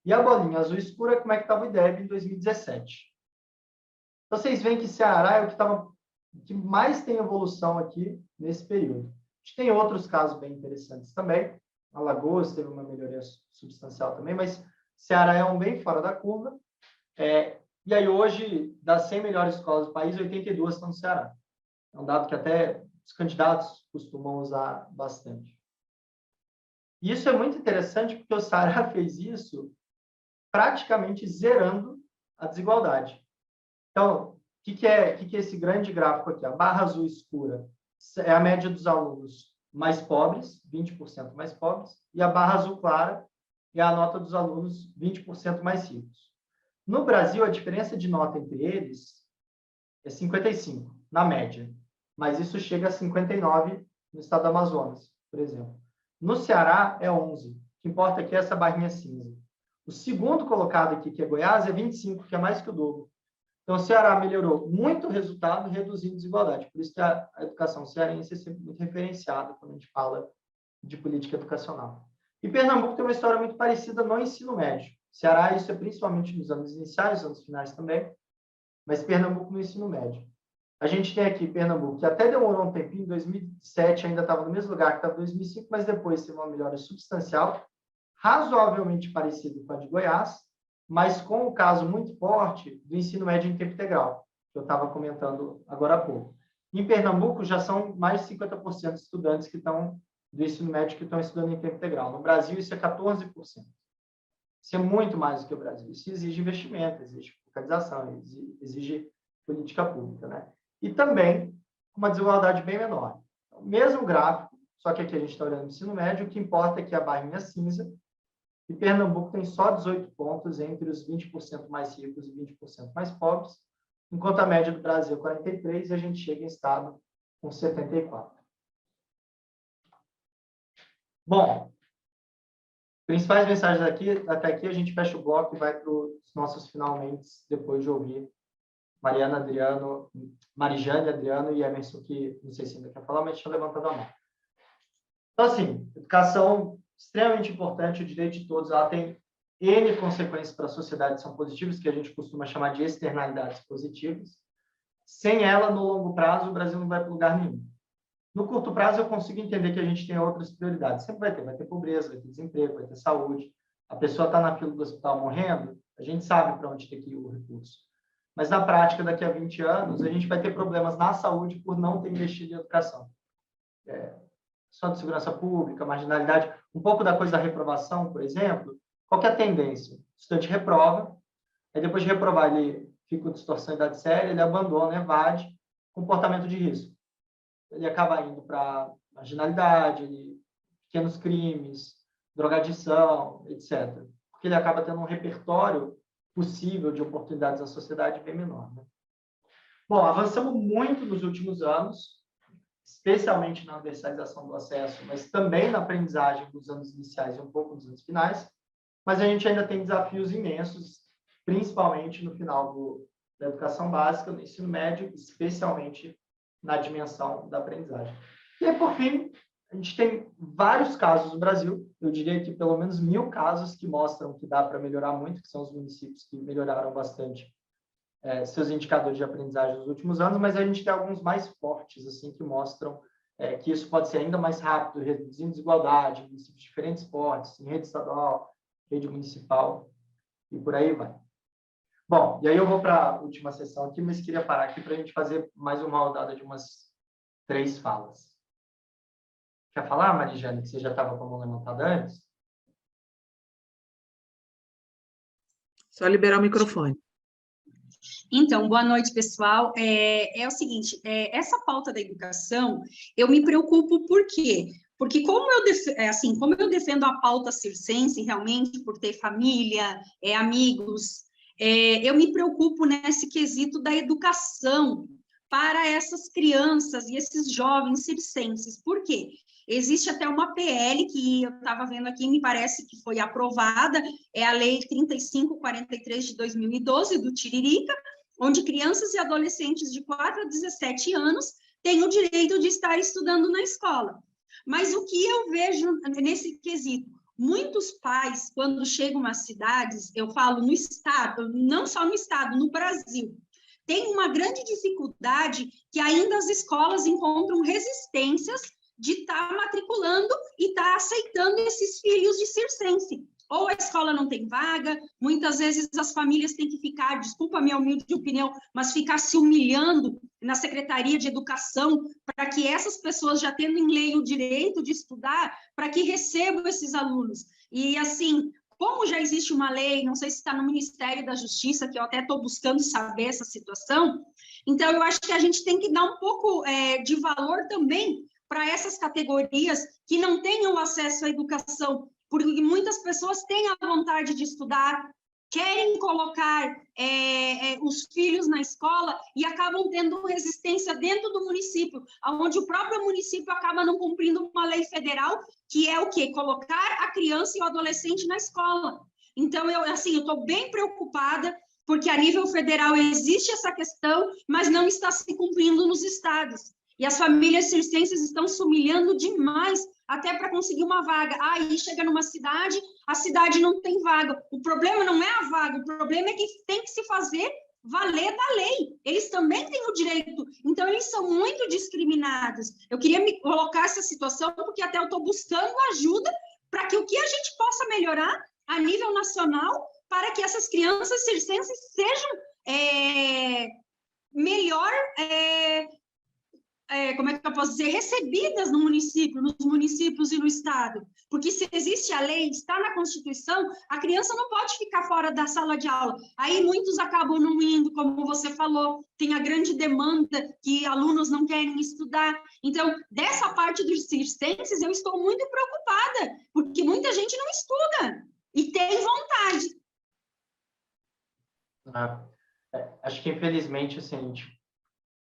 E a bolinha azul escura, como é que estava o IDEB em 2017. Então, vocês veem que Ceará é o que mais tem evolução aqui nesse período. A gente tem outros casos bem interessantes também. Alagoas teve uma melhoria substancial também, mas Ceará é um bem fora da curva. E aí, hoje, das 100 melhores escolas do país, 82 estão no Ceará. É um dado que até os candidatos costumam usar bastante. E isso é muito interessante porque o Ceará fez isso praticamente zerando a desigualdade. Então, o que é esse grande gráfico aqui? A barra azul escura é a média dos alunos mais pobres, 20% mais pobres, e a barra azul clara é a nota dos alunos 20% mais ricos. No Brasil, a diferença de nota entre eles é 55, na média, mas isso chega a 59 no estado do Amazonas, por exemplo. No Ceará, é 11. O que importa aqui é essa barrinha cinza. O segundo colocado aqui, que é Goiás, é 25, que é mais que o dobro. Então, o Ceará melhorou muito o resultado, reduzindo desigualdade. Por isso que a educação cearense é sempre muito referenciada quando a gente fala de política educacional. E Pernambuco tem uma história muito parecida no ensino médio. Ceará, isso é principalmente nos anos iniciais, nos anos finais também, mas Pernambuco no ensino médio. A gente tem aqui Pernambuco, que até demorou um tempinho, em 2007 ainda estava no mesmo lugar que estava em 2005, mas depois teve uma melhora substancial, razoavelmente parecido com a de Goiás, mas com o caso muito forte do ensino médio em tempo integral, que eu estava comentando agora há pouco. Em Pernambuco, já são mais de 50% de estudantes que estão do ensino médio que estão estudando em tempo integral. No Brasil, isso é 14%. Isso é muito mais do que o Brasil. Isso exige investimento, exige focalização, exige política pública, né? E também uma desigualdade bem menor. Então, mesmo gráfico, só que aqui a gente está olhando o ensino médio, o que importa é que a barrinha cinza, e Pernambuco tem só 18 pontos entre os 20% mais ricos e 20% mais pobres, enquanto a média do Brasil é 43 e a gente chega em estado com 74. Bom, principais mensagens aqui, até aqui a gente fecha o bloco e vai para os nossos finalmente, depois de ouvir Marijane, Adriano e Emerson, que não sei se ainda quer falar, mas tinha levantado a mão. Então, assim, educação extremamente importante, o direito de todos, ela tem N consequências para a sociedade, são positivas, que a gente costuma chamar de externalidades positivas. Sem ela, no longo prazo, o Brasil não vai para lugar nenhum. No curto prazo, eu consigo entender que a gente tem outras prioridades. Sempre vai ter pobreza, vai ter desemprego, vai ter saúde. A pessoa está na fila do hospital morrendo, a gente sabe para onde tem que ir o recurso. Mas, na prática, daqui a 20 anos, a gente vai ter problemas na saúde por não ter investido em educação. Só de segurança pública, marginalidade, um pouco da coisa da reprovação, por exemplo. Qual que é a tendência? O estudante reprova, aí depois de reprovar, ele fica com distorção de idade séria, ele abandona, evade, comportamento de risco. Ele acaba indo para marginalidade, pequenos crimes, drogadição, etc. Porque ele acaba tendo um repertório possível de oportunidades na sociedade bem menor, né? Bom, avançamos muito nos últimos anos, especialmente na universalização do acesso, mas também na aprendizagem dos anos iniciais e um pouco dos anos finais, mas a gente ainda tem desafios imensos, principalmente no final da educação básica, no ensino médio, especialmente na dimensão da aprendizagem. E aí, por fim, a gente tem vários casos no Brasil, eu diria que pelo menos 1000 casos que mostram que dá para melhorar muito, que são os municípios que melhoraram bastante seus indicadores de aprendizagem nos últimos anos, mas a gente tem alguns mais fortes, assim, que mostram que isso pode ser ainda mais rápido, reduzindo desigualdade, municípios de diferentes portes, em rede estadual, rede municipal, e por aí vai. Bom, e aí eu vou para a última sessão aqui, mas queria parar aqui para a gente fazer mais uma rodada de umas 3 falas. Quer falar, Marijane, que você já estava com a mão levantada antes? Só liberar o microfone. Então, boa noite, pessoal. É o seguinte, essa pauta da educação, eu me preocupo por quê? Porque como eu defendo a pauta circense, realmente, por ter família, amigos, eu me preocupo nesse quesito da educação para essas crianças e esses jovens circenses. Por quê? Existe até uma PL que eu estava vendo aqui, me parece que foi aprovada, é a Lei 3543 de 2012, do Tiririca, onde crianças e adolescentes de 4 a 17 anos têm o direito de estar estudando na escola. Mas o que eu vejo nesse quesito? Muitos pais, quando chegam às cidades, eu falo no estado, não só no estado, no Brasil, tem uma grande dificuldade que ainda as escolas encontram resistências de estar matriculando e estar aceitando esses filhos de circense. Ou a escola não tem vaga, muitas vezes as famílias têm que ficar, desculpa a minha humilde opinião, mas ficar se humilhando na Secretaria de Educação para que essas pessoas, já tendo em lei o direito de estudar, para que recebam esses alunos. E, assim, como já existe uma lei, não sei se está no Ministério da Justiça, que eu até estou buscando saber essa situação, então eu acho que a gente tem que dar um pouco de valor também para essas categorias que não tenham acesso à educação, porque muitas pessoas têm a vontade de estudar, querem colocar os filhos na escola e acabam tendo resistência dentro do município, onde o próprio município acaba não cumprindo uma lei federal, que é o quê? Colocar a criança e o adolescente na escola. Então, eu estou bem preocupada, porque a nível federal existe essa questão, mas não está se cumprindo nos estados. E as famílias circenses estão se humilhando demais até para conseguir uma vaga. Aí chega numa cidade, a cidade não tem vaga. O problema não é a vaga, o problema é que tem que se fazer valer da lei. Eles também têm o direito. Então, eles são muito discriminados. Eu queria me colocar essa situação, porque até eu estou buscando ajuda para que o que a gente possa melhorar a nível nacional para que essas crianças circenses sejam melhor... como é que eu posso dizer, recebidas no município, nos municípios e no estado. Porque se existe a lei, está na Constituição, a criança não pode ficar fora da sala de aula. Aí muitos acabam não indo, como você falou, tem a grande demanda que alunos não querem estudar. Então, dessa parte dos circenses, eu estou muito preocupada, porque muita gente não estuda e tem vontade. Acho que, infelizmente, assim, o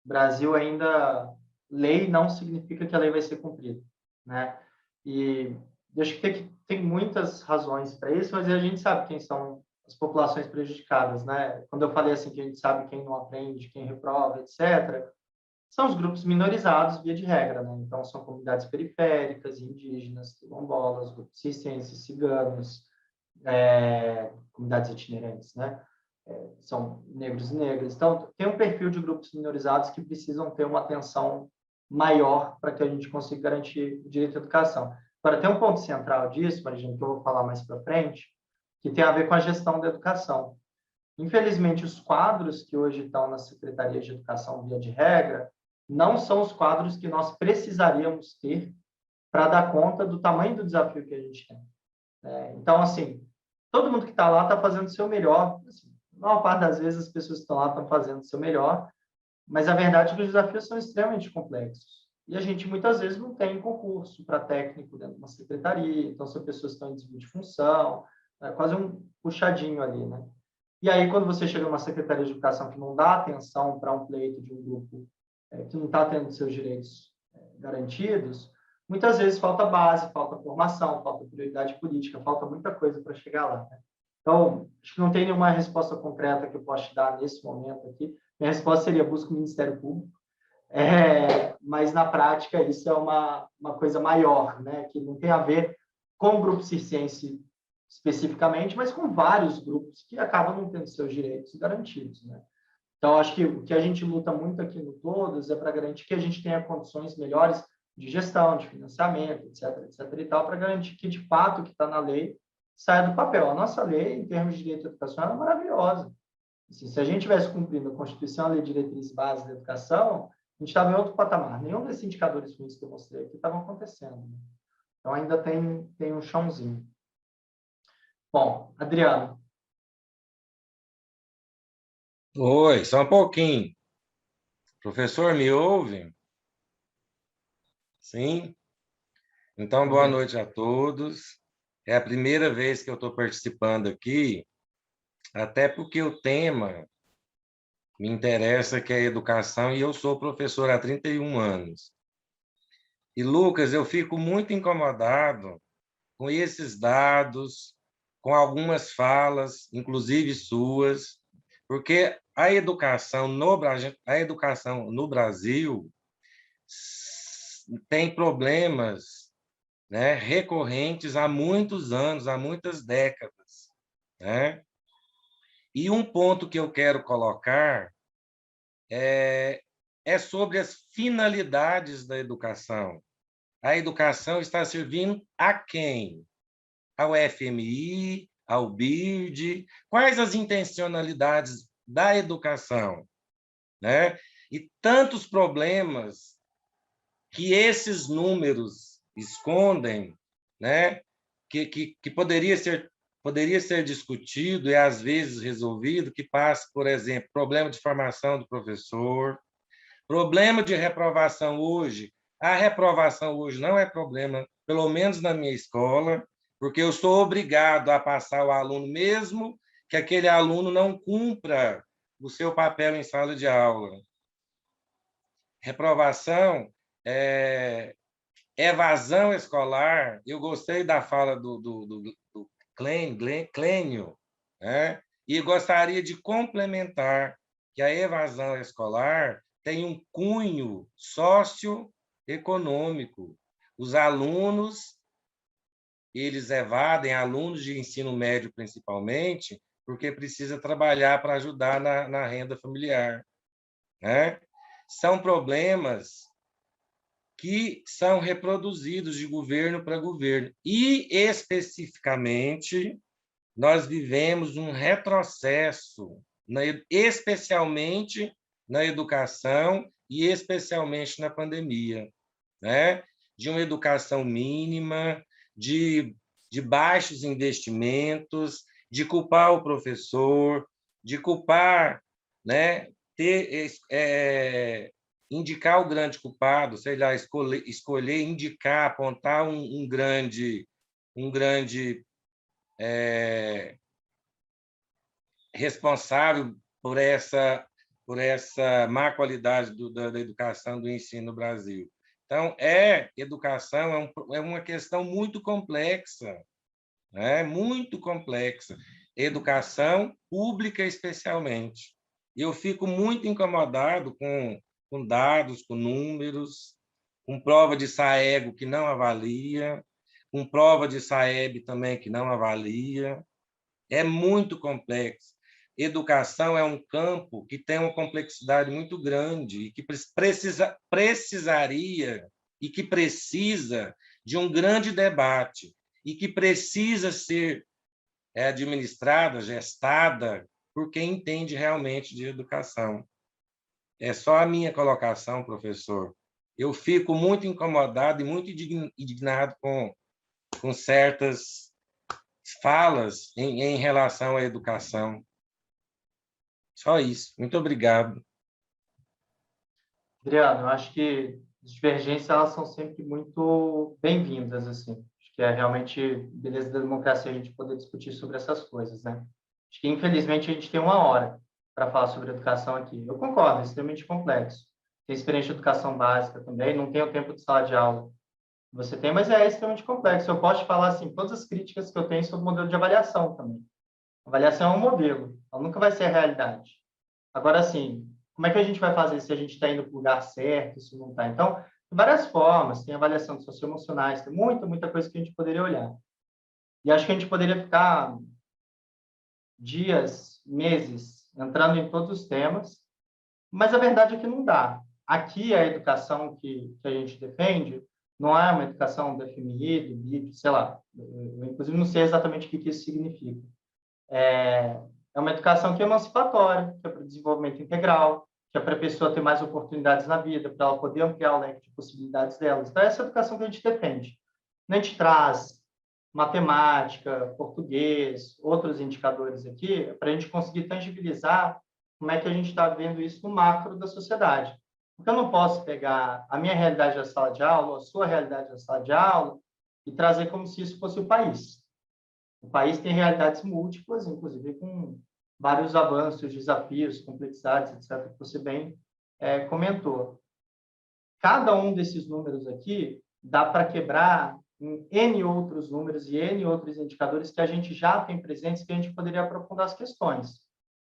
Brasil ainda... Lei não significa que a lei vai ser cumprida, né? E acho que tem muitas razões para isso, mas a gente sabe quem são as populações prejudicadas, né? Quando eu falei assim que a gente sabe quem não aprende, quem reprova, etc., são os grupos minorizados, via de regra, né? Então, são comunidades periféricas, indígenas, quilombolas, grupos circenses, ciganos, comunidades itinerantes, né? São negros e negras. Então, tem um perfil de grupos minorizados que precisam ter uma atenção maior para que a gente consiga garantir o direito à educação. Agora, tem um ponto central disso, Maria, que eu vou falar mais para frente, que tem a ver com a gestão da educação. Infelizmente, os quadros que hoje estão na Secretaria de Educação, via de regra, não são os quadros que nós precisaríamos ter para dar conta do tamanho do desafio que a gente tem. Então, assim, todo mundo que está lá está fazendo o seu melhor. Assim, a maior parte das vezes as pessoas que estão lá estão fazendo o seu melhor, mas a verdade é que os desafios são extremamente complexos. E a gente, muitas vezes, não tem concurso para técnico dentro de uma secretaria, então são pessoas que estão em desvio de função, é quase um puxadinho ali, né? E aí, quando você chega numa secretaria de educação que não dá atenção para um pleito de um grupo que não está tendo seus direitos garantidos, muitas vezes falta base, falta formação, falta prioridade política, falta muita coisa para chegar lá, né? Então, acho que não tem nenhuma resposta concreta que eu possa te dar nesse momento aqui. Minha resposta seria busca o Ministério Público, mas na prática isso é uma coisa maior, né? Que não tem a ver com o grupo circense especificamente, mas com vários grupos que acabam não tendo seus direitos garantidos, né? Então, acho que o que a gente luta muito aqui no Todos é para garantir que a gente tenha condições melhores de gestão, de financiamento, etc e tal, para garantir que, de fato, o que está na lei saia do papel. A nossa lei, em termos de direito à educação, é maravilhosa. Assim, se a gente tivesse cumprindo a Constituição, a Lei de Diretrizes Básicas da Educação, a gente estava em outro patamar. Nenhum desses indicadores ruins que eu mostrei aqui estavam acontecendo, né? Então, ainda tem um chãozinho. Bom, Adriano. Oi, só um pouquinho. Professor, me ouve? Sim? Então, boa noite a todos. É a primeira vez que eu estou participando aqui, até porque o tema me interessa, que é a educação, e eu sou professor há 31 anos. E, Lucas, eu fico muito incomodado com esses dados, com algumas falas, inclusive suas, porque a educação no Brasil tem problemas, né, recorrentes há muitos anos, há muitas décadas, né? E um ponto que eu quero colocar é sobre as finalidades da educação. A educação está servindo a quem? Ao FMI, ao BIRD? Quais as intencionalidades da educação, né? E tantos problemas que esses números escondem, né? Que poderia ser discutido e, às vezes, resolvido, que passa, por exemplo, problema de formação do professor, problema de reprovação hoje A reprovação hoje não é problema, pelo menos na minha escola, porque eu sou obrigado a passar o aluno, mesmo que aquele aluno não cumpra o seu papel em sala de aula. Reprovação, evasão escolar. Eu gostei da fala do Clênio, né? E gostaria de complementar que a evasão escolar tem um cunho socioeconômico. Os alunos, eles evadem, alunos de ensino médio principalmente, porque precisa trabalhar para ajudar na renda familiar, né? São problemas que são reproduzidos de governo para governo. E, especificamente, nós vivemos um retrocesso, especialmente na educação e especialmente na pandemia, né? De uma educação mínima, de baixos investimentos, de culpar o professor, de culpar, né? Indicar o grande culpado, sei lá, escolher, indicar, apontar um grande responsável por essa má qualidade da educação, do ensino no Brasil. Então, educação é uma questão muito complexa, né? Muito complexa. Educação pública, especialmente. Eu fico muito incomodado com dados, com números, com prova de SAEGO que não avalia, com prova de SAEB também que não avalia. É muito complexo. Educação é um campo que tem uma complexidade muito grande e que precisaria e que precisa de um grande debate e que precisa ser administrada, gestada por quem entende realmente de educação. É só a minha colocação, professor. Eu fico muito incomodado e muito indignado com certas falas em relação à educação. Só isso. Muito obrigado. Adriano, eu acho que as divergências elas são sempre muito bem-vindas, assim. Acho que é realmente beleza da democracia a gente poder discutir sobre essas coisas, né? Acho que, infelizmente, a gente tem 1 hora para falar sobre educação aqui. Eu concordo, é extremamente complexo. Tem experiência de educação básica também, não tenho tempo de sala de aula. Você tem, mas é extremamente complexo. Eu posso te falar, assim, todas as críticas que eu tenho sobre o modelo de avaliação também. Avaliação é um modelo, ela nunca vai ser a realidade. Agora, assim, como é que a gente vai fazer se a gente está indo para o lugar certo, se não está? Então, tem várias formas, tem avaliação de socioemocionais, tem muita coisa que a gente poderia olhar. E acho que a gente poderia ficar dias, meses, entrando em todos os temas, mas a verdade é que não dá. Aqui, a educação que a gente defende não é uma educação do FMI, do BIP, sei lá, eu, inclusive, não sei exatamente o que isso significa. É uma educação que é emancipatória, que é para o desenvolvimento integral, que é para a pessoa ter mais oportunidades na vida, para ela poder ampliar o leque de possibilidades delas. Então, essa é a educação que a gente defende. A gente traz matemática, português, outros indicadores aqui, para a gente conseguir tangibilizar como é que a gente está vendo isso no macro da sociedade. Porque eu não posso pegar a minha realidade da sala de aula, ou a sua realidade da sala de aula, e trazer como se isso fosse o país. O país tem realidades múltiplas, inclusive com vários avanços, desafios, complexidades, etc., que você bem comentou. Cada um desses números aqui dá para quebrar em N outros números e N outros indicadores que a gente já tem presentes que a gente poderia aprofundar as questões.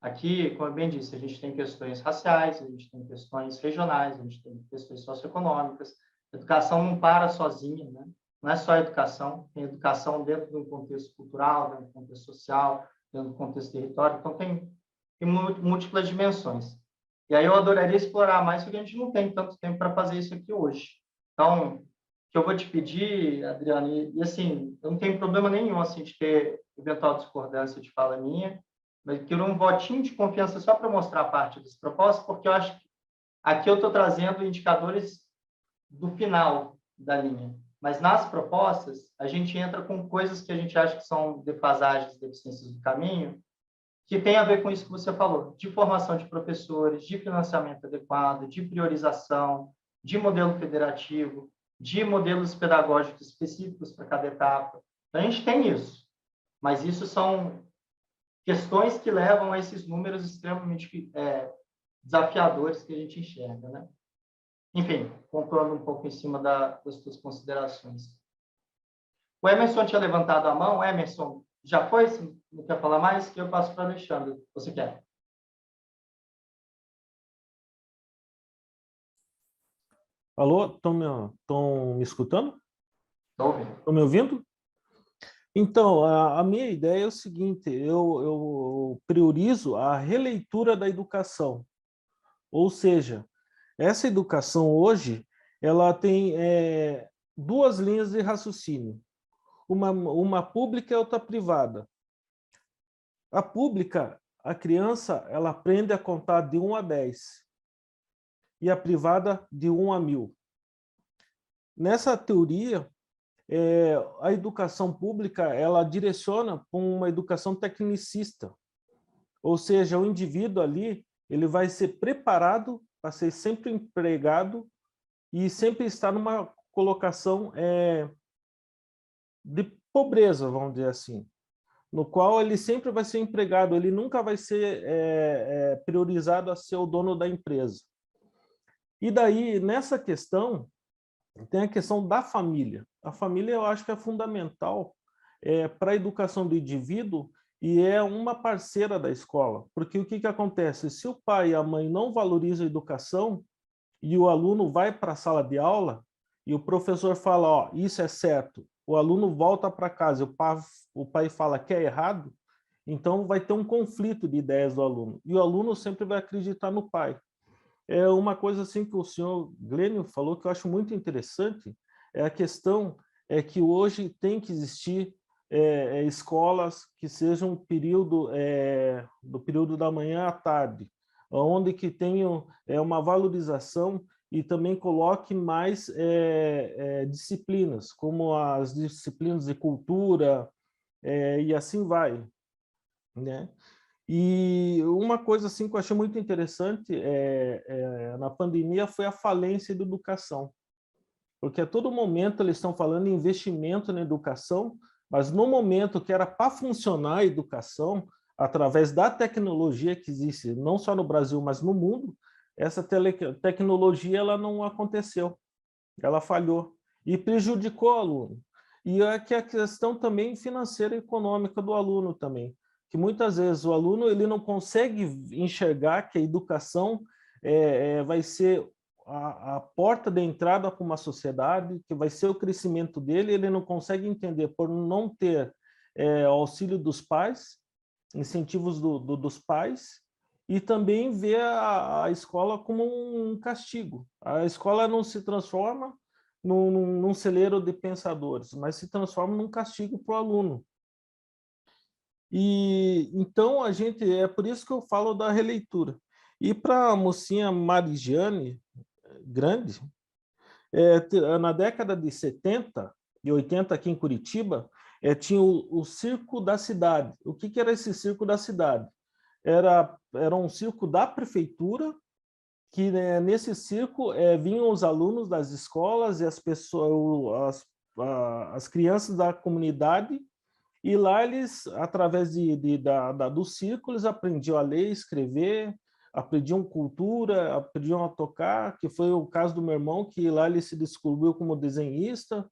Aqui, como eu bem disse, a gente tem questões raciais, a gente tem questões regionais, a gente tem questões socioeconômicas. A educação não para sozinha, né? Não é só a educação, tem educação dentro de um contexto cultural, dentro do contexto social, dentro do contexto território, então tem múltiplas dimensões. E aí eu adoraria explorar mais, porque a gente não tem tanto tempo para fazer isso aqui hoje. Então, o que eu vou te pedir, Adriano, e assim, eu não tenho problema nenhum assim, de ter eventual discordância de fala minha, mas eu quero um votinho de confiança só para mostrar a parte das propostas, porque eu acho que aqui eu estou trazendo indicadores do final da linha. Mas nas propostas, a gente entra com coisas que a gente acha que são defasagens, deficiências do caminho, que tem a ver com isso que você falou, de formação de professores, de financiamento adequado, de priorização, de modelo federativo, de modelos pedagógicos específicos para cada etapa. Então, a gente tem isso, mas isso são questões que levam a esses números extremamente desafiadores que a gente enxerga, né? Enfim, pontuando um pouco em cima das suas considerações. O Emerson tinha levantado a mão. Emerson, já foi? Se não quer falar mais, que eu passo para o Alexandre. Você quer? Alô, estão me escutando? Estou ouvindo. Estão me ouvindo? Então, a minha ideia é o seguinte, eu priorizo a releitura da educação. Ou seja, essa educação hoje, ela tem duas linhas de raciocínio. Uma pública e outra privada. A pública, a criança, ela aprende a contar de 1 a 10. E a privada, de 1 a 1000. Nessa teoria, a educação pública, ela direciona para uma educação tecnicista. Ou seja, o indivíduo ali, ele vai ser preparado para ser sempre empregado e sempre estar numa colocação de pobreza, vamos dizer assim, no qual ele sempre vai ser empregado, ele nunca vai ser priorizado a ser o dono da empresa. E daí, nessa questão, tem a questão da família. A família, eu acho que é fundamental para a educação do indivíduo e é uma parceira da escola. Porque o que acontece? Se o pai e a mãe não valorizam a educação e o aluno vai para a sala de aula e o professor fala, ó, isso é certo, o aluno volta para casa e o pai fala que é errado, então vai ter um conflito de ideias do aluno. E o aluno sempre vai acreditar no pai. É uma coisa assim que o senhor Glênio falou que eu acho muito interessante, é a questão que hoje tem que existir escolas que sejam do período da manhã à tarde, onde que tenham uma valorização e também coloque mais disciplinas, como as disciplinas de cultura, e assim vai, né? E uma coisa assim que eu achei muito interessante na pandemia foi a falência da educação. Porque a todo momento eles estão falando em investimento na educação, mas no momento que era para funcionar a educação, através da tecnologia que existe, não só no Brasil, mas no mundo, essa tecnologia ela não aconteceu, ela falhou e prejudicou o aluno. E é que a questão também financeira e econômica do aluno também, que muitas vezes o aluno ele não consegue enxergar que a educação vai ser a porta de entrada para uma sociedade, que vai ser o crescimento dele, ele não consegue entender por não ter auxílio dos pais, incentivos dos pais, e também ver a escola como um castigo. A escola não se transforma num celeiro de pensadores, mas se transforma num castigo para o aluno. E então é por isso que eu falo da releitura. E para a mocinha Marigiane Grande, na década de 70 e 80 aqui em Curitiba, tinha o Circo da Cidade. O que era esse Circo da Cidade? Era um circo da prefeitura, que nesse circo vinham os alunos das escolas e as pessoas, as crianças da comunidade, e lá eles, através do circo, eles aprendiam a ler, escrever, aprendiam cultura, aprendiam a tocar, que foi o caso do meu irmão, que lá ele se descobriu como desenhista.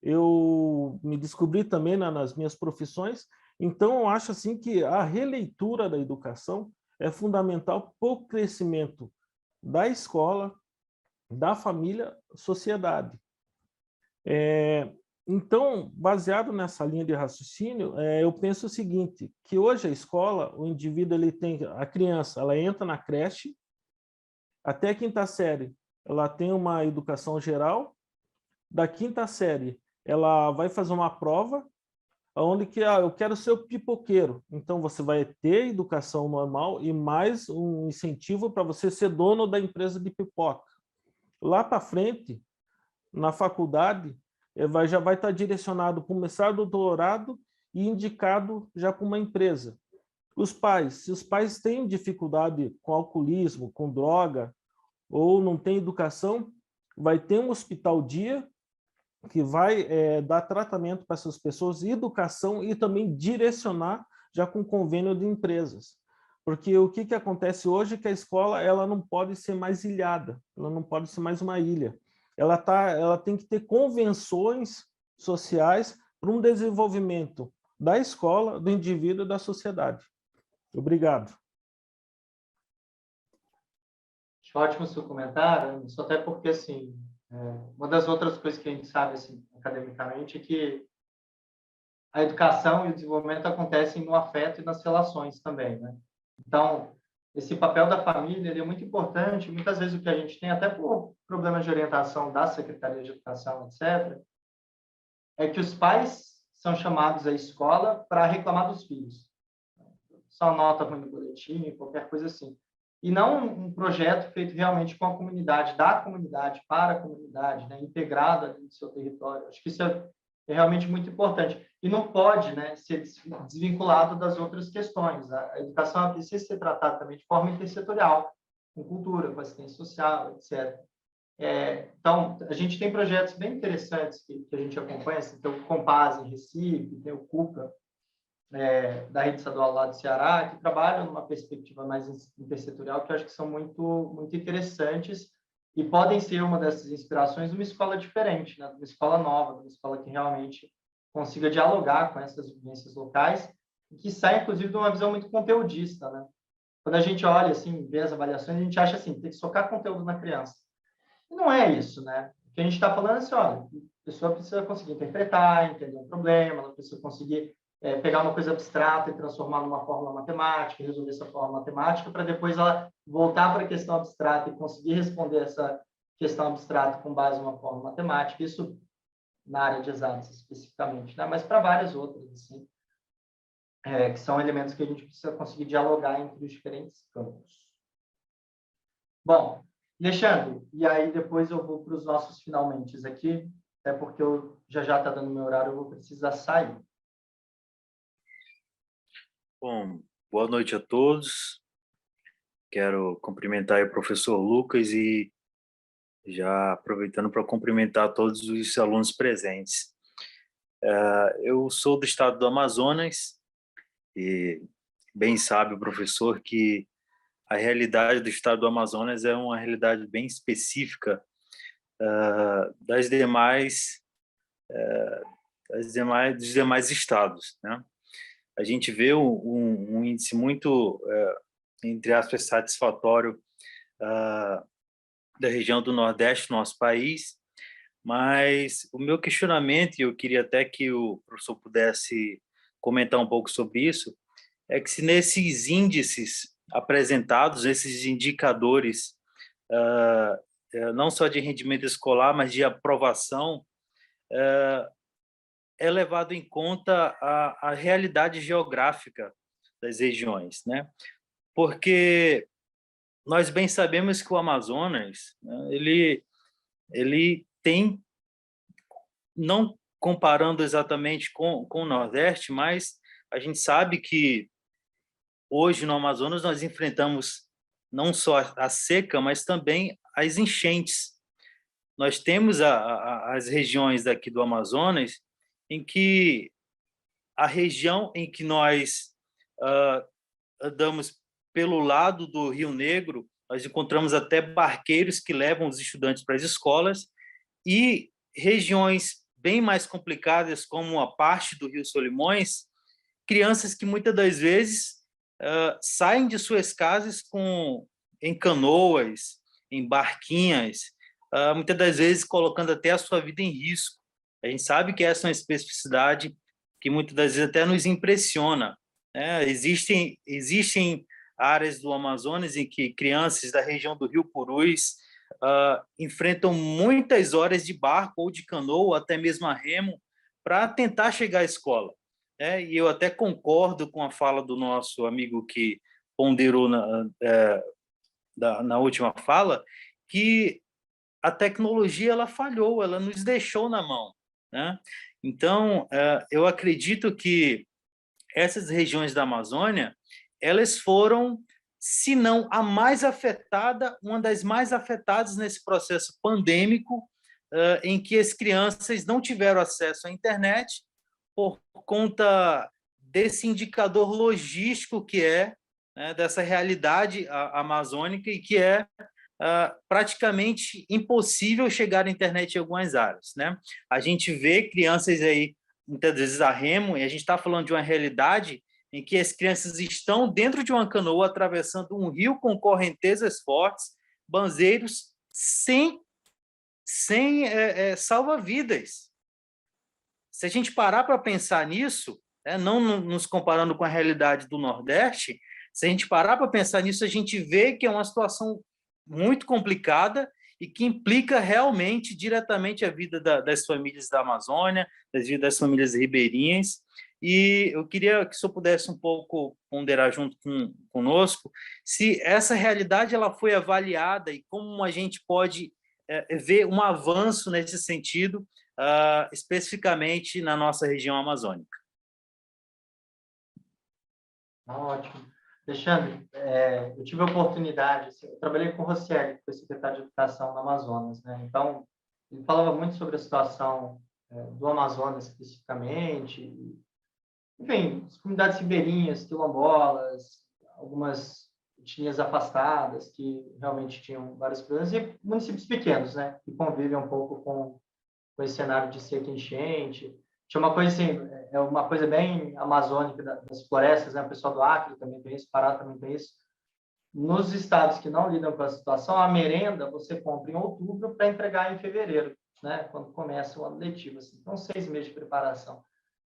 Eu me descobri também nas minhas profissões. Então, eu acho assim que a releitura da educação é fundamental para o crescimento da escola, da família, sociedade. Então, baseado nessa linha de raciocínio, eu penso o seguinte, que hoje a escola, o indivíduo, a criança, ela entra na creche, até a 5ª série, ela tem uma educação geral, da 5ª série, ela vai fazer uma prova, onde que eu quero ser o pipoqueiro. Então, você vai ter educação normal e mais um incentivo para você ser dono da empresa de pipoca. Lá para frente, na faculdade, já vai estar direcionado para o mestrado, doutorado e indicado já para uma empresa. Os pais, se os pais têm dificuldade com alcoolismo, com droga, ou não têm educação, vai ter um hospital dia que vai dar tratamento para essas pessoas, educação e também direcionar já com convênio de empresas. Porque o que acontece hoje é que a escola ela não pode ser mais ilhada, ela não pode ser mais uma ilha. Ela tem que ter convenções sociais para um desenvolvimento da escola, do indivíduo e da sociedade. Obrigado. Ótimo o seu comentário, só até porque, assim, uma das outras coisas que a gente sabe, assim, academicamente, é que a educação e o desenvolvimento acontecem no afeto e nas relações também, né? Então, esse papel da família ele é muito importante. Muitas vezes o que a gente tem, até por problemas de orientação da Secretaria de Educação, etc., é que os pais são chamados à escola para reclamar dos filhos. Só nota ruim no boletim, qualquer coisa assim. E não um projeto feito realmente com a comunidade, da comunidade, para a comunidade, né, integrado ali no seu território. Acho que isso é realmente muito importante. E não pode, né, ser desvinculado das outras questões. A educação precisa ser tratada também de forma intersetorial, com cultura, com assistência social, etc. Então, a gente tem projetos bem interessantes que a gente acompanha. Tem o Compaz em Recife, tem o CUCA, da rede estadual lá do Ceará, que trabalham numa perspectiva mais intersetorial, que eu acho que são muito, muito interessantes e podem ser uma dessas inspirações de uma escola diferente, né? De uma escola nova, de uma escola que realmente consiga dialogar com essas vivências locais e que saia, inclusive, de uma visão muito conteudista, né? Quando a gente olha, assim, vê as avaliações, a gente acha assim, tem que socar conteúdo na criança. E não é isso, né? O que a gente está falando é assim, olha, a pessoa precisa conseguir interpretar, entender um problema, ela precisa conseguir pegar uma coisa abstrata e transformar numa fórmula matemática, resolver essa fórmula matemática, para depois ela voltar para a questão abstrata e conseguir responder essa questão abstrata com base numa fórmula matemática. Isso na área de exatas especificamente, né? Mas para várias outras, assim, que são elementos que a gente precisa conseguir dialogar entre os diferentes campos. Bom, Alexandre, e aí depois eu vou para os nossos finalmente aqui, até porque eu já está dando meu horário, eu vou precisar sair. Bom, boa noite a todos. Quero cumprimentar o professor Lucas e já aproveitando para cumprimentar todos os alunos presentes. Eu sou do estado do Amazonas e bem sabe o professor que a realidade do estado do Amazonas é uma realidade bem específica dos demais estados, né? A gente vê um índice muito, entre aspas, satisfatório da região do Nordeste do nosso país, mas o meu questionamento, e eu queria até que o professor pudesse comentar um pouco sobre isso, é que se nesses índices apresentados, esses indicadores, não só de rendimento escolar, mas de aprovação, é levado em conta a realidade geográfica das regiões, né? Porque nós bem sabemos que o Amazonas, né, ele tem, não comparando exatamente com o Nordeste, mas a gente sabe que hoje no Amazonas nós enfrentamos não só a seca, mas também as enchentes. Nós temos as regiões daqui do Amazonas em que a região em que nós andamos pelo lado do Rio Negro, nós encontramos até barqueiros que levam os estudantes para as escolas, e regiões bem mais complicadas, como a parte do Rio Solimões, crianças que muitas das vezes saem de suas casas em canoas, em barquinhas, muitas das vezes colocando até a sua vida em risco. A gente sabe que essa é uma especificidade que muitas das vezes até nos impressiona, né? Existem áreas do Amazonas em que crianças da região do Rio Purus enfrentam muitas horas de barco ou de canoa, ou até mesmo a remo, para tentar chegar à escola. E eu até concordo com a fala do nosso amigo que ponderou na última fala, que a tecnologia ela falhou, ela nos deixou na mão, né? Então, eu acredito que essas regiões da Amazônia, elas foram se não a mais afetada, uma das mais afetadas nesse processo pandêmico, em que as crianças não tiveram acesso à internet por conta desse indicador logístico que é, né, dessa realidade amazônica e que é praticamente impossível chegar à internet em algumas áreas, né? A gente vê crianças aí, muitas vezes a remo, e a gente está falando de uma realidade em que as crianças estão dentro de uma canoa, atravessando um rio com correntezas fortes, banzeiros, sem salva-vidas. Se a gente parar para pensar nisso, né, não nos comparando com a realidade do Nordeste, se a gente parar para pensar nisso, a gente vê que é uma situação muito complicada e que implica realmente, diretamente, a vida das famílias da Amazônia, das famílias ribeirinhas. E eu queria que o senhor pudesse um pouco ponderar junto conosco se essa realidade ela foi avaliada e como a gente pode ver um avanço nesse sentido, especificamente na nossa região amazônica. Ótimo. Alexandre, eu tive a oportunidade, assim, eu trabalhei com o Rocieli, que foi secretário de Educação do Amazonas, né? Então, ele falava muito sobre a situação do Amazonas especificamente, enfim, as comunidades ribeirinhas, quilombolas, algumas etnias afastadas que realmente tinham vários problemas, e municípios pequenos, né, que convivem um pouco com esse cenário de seca e enchente. Tinha uma coisa assim, é uma coisa bem amazônica das florestas, né? O pessoal do Acre também tem isso, Pará também tem isso. Nos estados que não lidam com a situação, a merenda você compra em outubro para entregar em fevereiro, né? Quando começa o ano letivo. Assim. Então, 6 meses de preparação.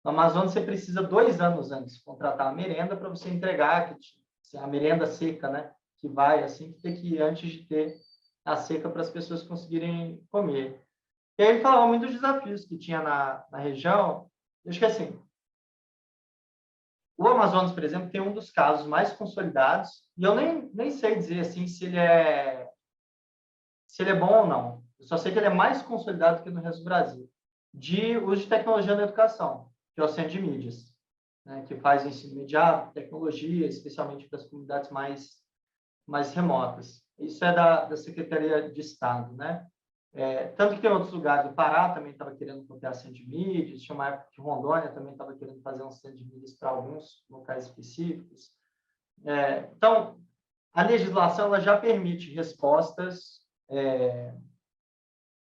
No Amazonas, você precisa 2 anos antes contratar a merenda para você entregar assim, a merenda seca, né? Que vai assim, que tem que ir antes de ter a seca para as pessoas conseguirem comer. E aí ele falava muito dos desafios que tinha na região. Eu acho que assim, o Amazonas, por exemplo, tem um dos casos mais consolidados, e eu nem sei dizer assim se ele é bom ou não. Eu só sei que ele é mais consolidado que no resto do Brasil, de uso de tecnologia na educação, que é o Centro de Mídias, né, que faz o ensino imediato, tecnologia, especialmente para as comunidades mais remotas. Isso é da Secretaria de Estado, né? Tanto que tem outros lugares, o Pará também estava querendo copiar centro de mídias, tinha uma época que Rondônia também estava querendo fazer um centro de mídias para alguns locais específicos. Então, a legislação ela já permite respostas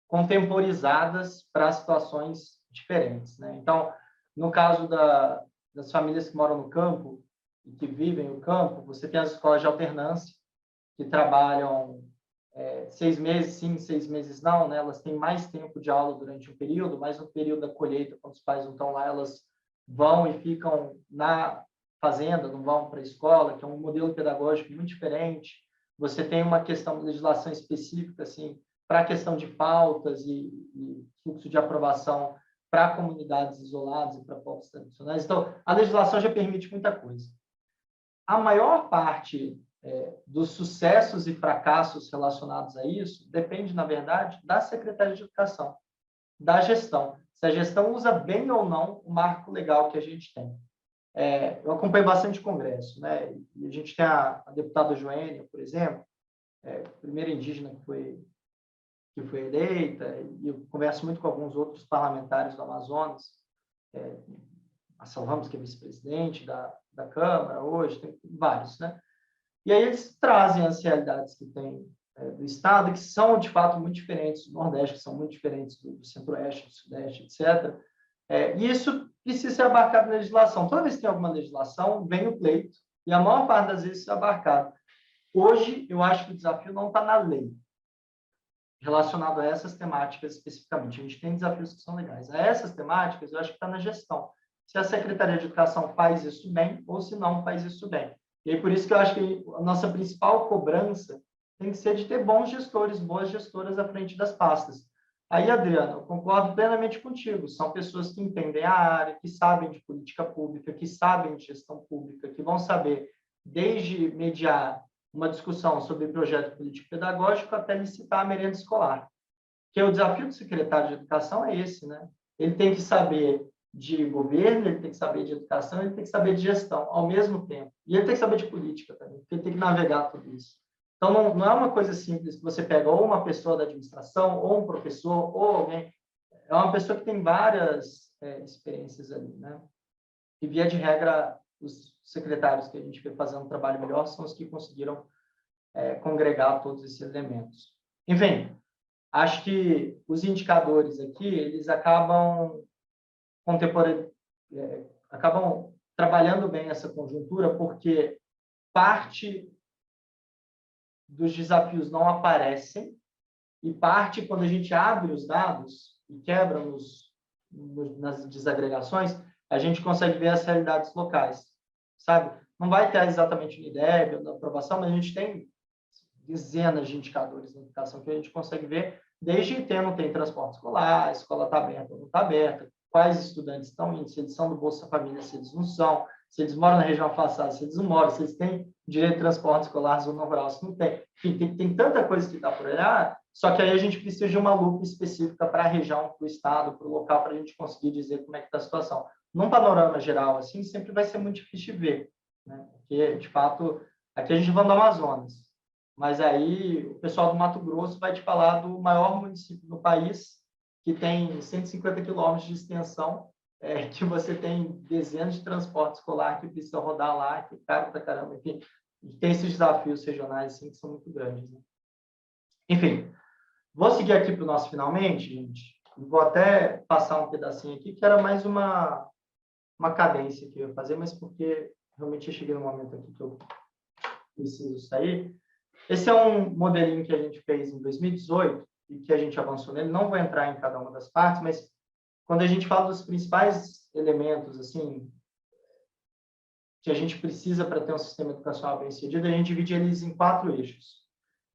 contemporizadas para situações diferentes, né? Então, no caso das famílias que moram no campo e que vivem no campo, você tem as escolas de alternância, que trabalham 6 meses sim, 6 meses não, né? Elas têm mais tempo de aula durante um período, mas no período da colheita, quando os pais não estão lá, elas vão e ficam na fazenda, não vão para a escola, que é um modelo pedagógico muito diferente. Você tem uma questão de legislação específica, assim, para a questão de pautas e fluxo de aprovação para comunidades isoladas e para povos tradicionais. Então, a legislação já permite muita coisa. A maior parte dos sucessos e fracassos relacionados a isso depende, na verdade, da Secretaria de Educação, da gestão. Se a gestão usa bem ou não o marco legal que a gente tem. Eu acompanho bastante congresso, né? E a gente tem a deputada Joênia, por exemplo, primeira indígena que foi eleita, e eu converso muito com alguns outros parlamentares do Amazonas, Marcelo Ramos, que é vice-presidente da Câmara hoje, tem vários, né? E aí eles trazem as realidades que tem do Estado, que são, de fato, muito diferentes do Nordeste, que são muito diferentes do Centro-Oeste, do Sudeste, etc. E isso precisa ser abarcado na legislação. Toda vez que tem alguma legislação, vem o pleito, e a maior parte das vezes isso é abarcado. Hoje, eu acho que o desafio não está na lei, relacionado a essas temáticas especificamente. A gente tem desafios que são legais. A essas temáticas, eu acho que está na gestão. Se a Secretaria de Educação faz isso bem, ou se não faz isso bem. E aí, por isso que eu acho que a nossa principal cobrança tem que ser de ter bons gestores, boas gestoras à frente das pastas. Aí, Adriano, eu concordo plenamente contigo. São pessoas que entendem a área, que sabem de política pública, que sabem de gestão pública, que vão saber desde mediar uma discussão sobre projeto político-pedagógico até licitar a merenda escolar. Que o desafio do secretário de Educação é esse, né? Ele tem que saber de governo, ele tem que saber de educação, ele tem que saber de gestão ao mesmo tempo. E ele tem que saber de política também, porque ele tem que navegar tudo isso. Então, não é uma coisa simples que você pega ou uma pessoa da administração, ou um professor, ou alguém. É uma pessoa que tem várias experiências ali, né? E, via de regra, os secretários que a gente vê fazendo um trabalho melhor são os que conseguiram congregar todos esses elementos. Enfim, acho que os indicadores aqui, eles acabam trabalhando bem essa conjuntura, porque parte dos desafios não aparecem e parte, quando a gente abre os dados e quebra nas desagregações, a gente consegue ver as realidades locais, sabe? Não vai ter exatamente o IDEB ou da aprovação, mas a gente tem dezenas de indicadores na educação que a gente consegue ver, desde tem transporte escolar, a escola está aberta ou não está aberta, quais estudantes estão indo, se eles são do Bolsa Família, se eles não são, se eles moram na região afastada, se eles não moram, se eles têm direito de transporte escolar, zona rural, se não tem. Enfim, tem tanta coisa que está por olhar, só que aí a gente precisa de uma lupa específica para a região, para o estado, para o local, para a gente conseguir dizer como é que está a situação. Num panorama geral, assim, sempre vai ser muito difícil de ver, né? Porque, de fato, aqui a gente vai no Amazonas, mas aí o pessoal do Mato Grosso vai te falar do maior município do país, que tem 150 quilômetros de extensão, que você tem dezenas de transporte escolar que precisa rodar lá, que é caro pra caramba, enfim, tem esses desafios regionais assim, que são muito grandes, né? Enfim, vou seguir aqui para o nosso finalmente, gente, vou até passar um pedacinho aqui, que era mais uma cadência que eu ia fazer, mas porque realmente eu cheguei no momento aqui que eu preciso sair. Esse é um modelinho que a gente fez em 2018 e que a gente avançou nele. Não vou entrar em cada uma das partes, mas quando a gente fala dos principais elementos assim que a gente precisa para ter um sistema educacional bem-sucedido, a gente divide eles em 4 eixos.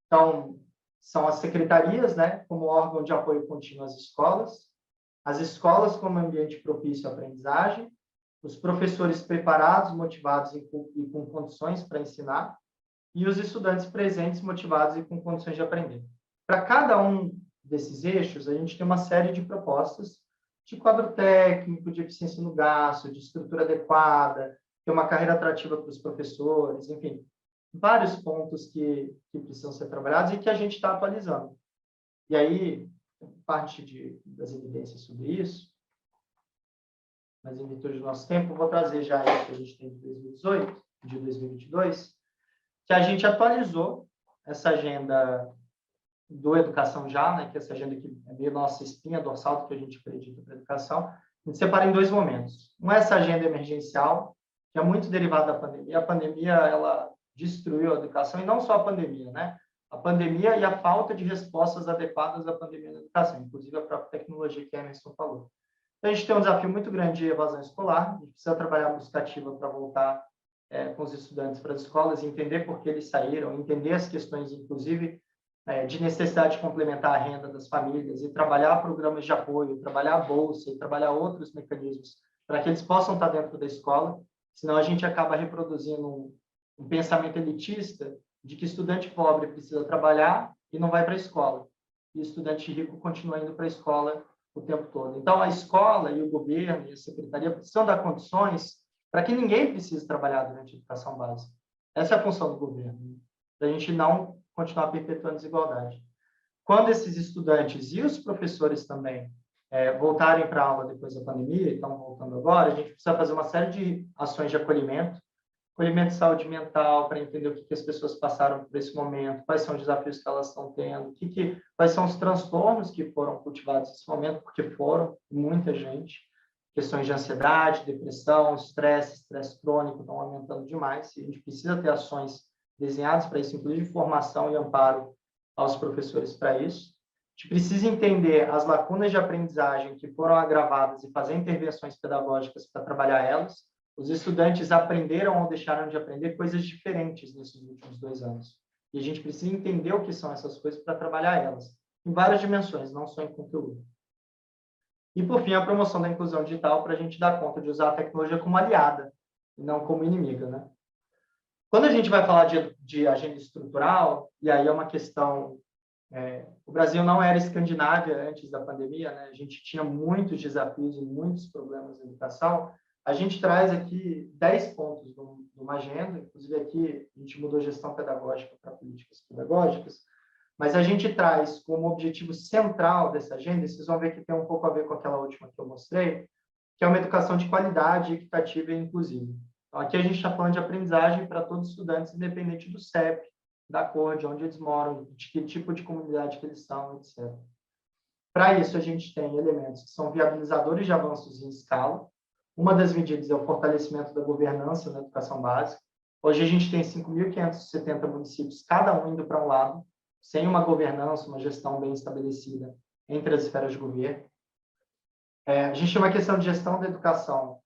Então, são as secretarias, né, como órgão de apoio contínuo às escolas, as escolas como ambiente propício à aprendizagem, os professores preparados, motivados e com condições para ensinar, e os estudantes presentes, motivados e com condições de aprender. Para cada um desses eixos, a gente tem uma série de propostas de quadro técnico, de eficiência no gasto, de estrutura adequada, ter uma carreira atrativa para os professores, enfim, vários pontos que precisam ser trabalhados e que a gente está atualizando. E aí, parte das evidências sobre isso, mas em virtude do nosso tempo, eu vou trazer já isso que a gente tem de 2018, de 2022, que a gente atualizou essa agenda do Educação Já, né, que é essa agenda que é meio nossa espinha dorsal do que a gente acredita para a educação. A gente separa em 2 momentos. Um é essa agenda emergencial, que é muito derivada da pandemia. A pandemia, ela destruiu a educação, e não só a pandemia, né? A pandemia e a falta de respostas adequadas à pandemia na educação, inclusive a própria tecnologia que a Emerson falou. Então, a gente tem um desafio muito grande de evasão escolar, a gente precisa trabalhar a busca ativa para voltar com os estudantes para as escolas, entender por que eles saíram, entender as questões, inclusive, de necessidade de complementar a renda das famílias e trabalhar programas de apoio, trabalhar a bolsa e trabalhar outros mecanismos para que eles possam estar dentro da escola, senão a gente acaba reproduzindo um pensamento elitista de que estudante pobre precisa trabalhar e não vai para a escola, e estudante rico continua indo para a escola o tempo todo. Então, a escola e o governo e a secretaria precisam dar condições para que ninguém precise trabalhar durante a educação básica. Essa é a função do governo, para a gente não continuar perpetuando desigualdade. Quando esses estudantes e os professores também voltarem para a aula depois da pandemia, estão voltando agora, a gente precisa fazer uma série de ações de acolhimento de saúde mental, para entender o que as pessoas passaram por esse momento, quais são os desafios que elas estão tendo, quais são os transtornos que foram cultivados nesse momento, porque foram, muita gente, questões de ansiedade, depressão, estresse crônico estão aumentando demais, e a gente precisa ter ações desenhadas para isso, inclusive formação e amparo aos professores para isso. A gente precisa entender as lacunas de aprendizagem que foram agravadas e fazer intervenções pedagógicas para trabalhar elas. Os estudantes aprenderam ou deixaram de aprender coisas diferentes nesses últimos 2 anos. E a gente precisa entender o que são essas coisas para trabalhar elas, em várias dimensões, não só em conteúdo. E, por fim, a promoção da inclusão digital, para a gente dar conta de usar a tecnologia como aliada, e não como inimiga, né? Quando a gente vai falar de agenda estrutural, e aí é uma questão O Brasil não era Escandinávia antes da pandemia, né? A gente tinha muitos desafios e muitos problemas na educação. A gente traz aqui 10 pontos de uma agenda, inclusive aqui a gente mudou gestão pedagógica para políticas pedagógicas, mas a gente traz como objetivo central dessa agenda, e vocês vão ver que tem um pouco a ver com aquela última que eu mostrei, que é uma educação de qualidade, equitativa e inclusiva. Então, aqui a gente está falando de aprendizagem para todos os estudantes, independente do CEP, da cor, de onde eles moram, de que tipo de comunidade que eles são, etc. Para isso, a gente tem elementos que são viabilizadores de avanços em escala. Uma das medidas é o fortalecimento da governança na educação básica. Hoje, a gente tem 5.570 municípios, cada um indo para um lado, sem uma governança, uma gestão bem estabelecida entre as esferas de governo. A gente tem uma questão de gestão da educação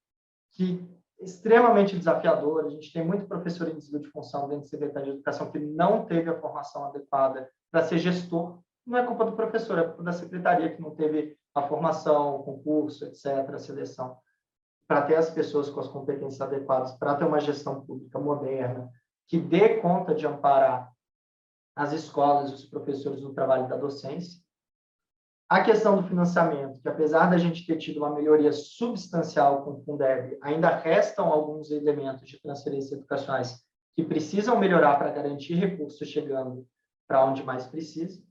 que é extremamente desafiadora. A gente tem muito professor em desvio de função dentro da Secretaria de Educação que não teve a formação adequada para ser gestor. Não é culpa do professor, é culpa da secretaria que não teve a formação, o concurso, etc., a seleção, para ter as pessoas com as competências adequadas, para ter uma gestão pública moderna, que dê conta de amparar as escolas e os professores no trabalho da docência. A questão do financiamento, que apesar da gente ter tido uma melhoria substancial com o Fundeb, ainda restam alguns elementos de transferências educacionais que precisam melhorar para garantir recursos chegando para onde mais precisa.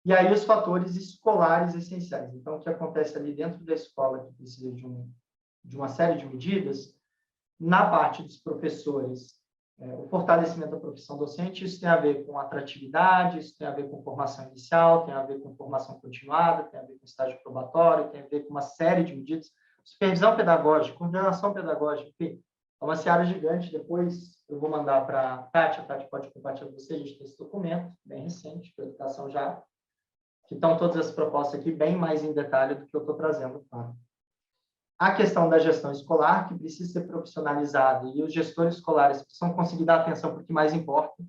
E aí os fatores escolares essenciais. Então, o que acontece ali dentro da escola, que precisa de uma série de medidas, na parte dos professores, o fortalecimento da profissão docente, isso tem a ver com atratividade, isso tem a ver com formação inicial, tem a ver com formação continuada, tem a ver com estágio probatório, tem a ver com uma série de medidas. Supervisão pedagógica, coordenação pedagógica, enfim, é uma seara gigante. Depois eu vou mandar para a Tati pode compartilhar com vocês, a gente tem esse documento, bem recente, para educação já, que estão todas as propostas aqui, bem mais em detalhe do que eu estou trazendo. Tá? A questão da gestão escolar, que precisa ser profissionalizada, e os gestores escolares precisam conseguir dar atenção para o que mais importa.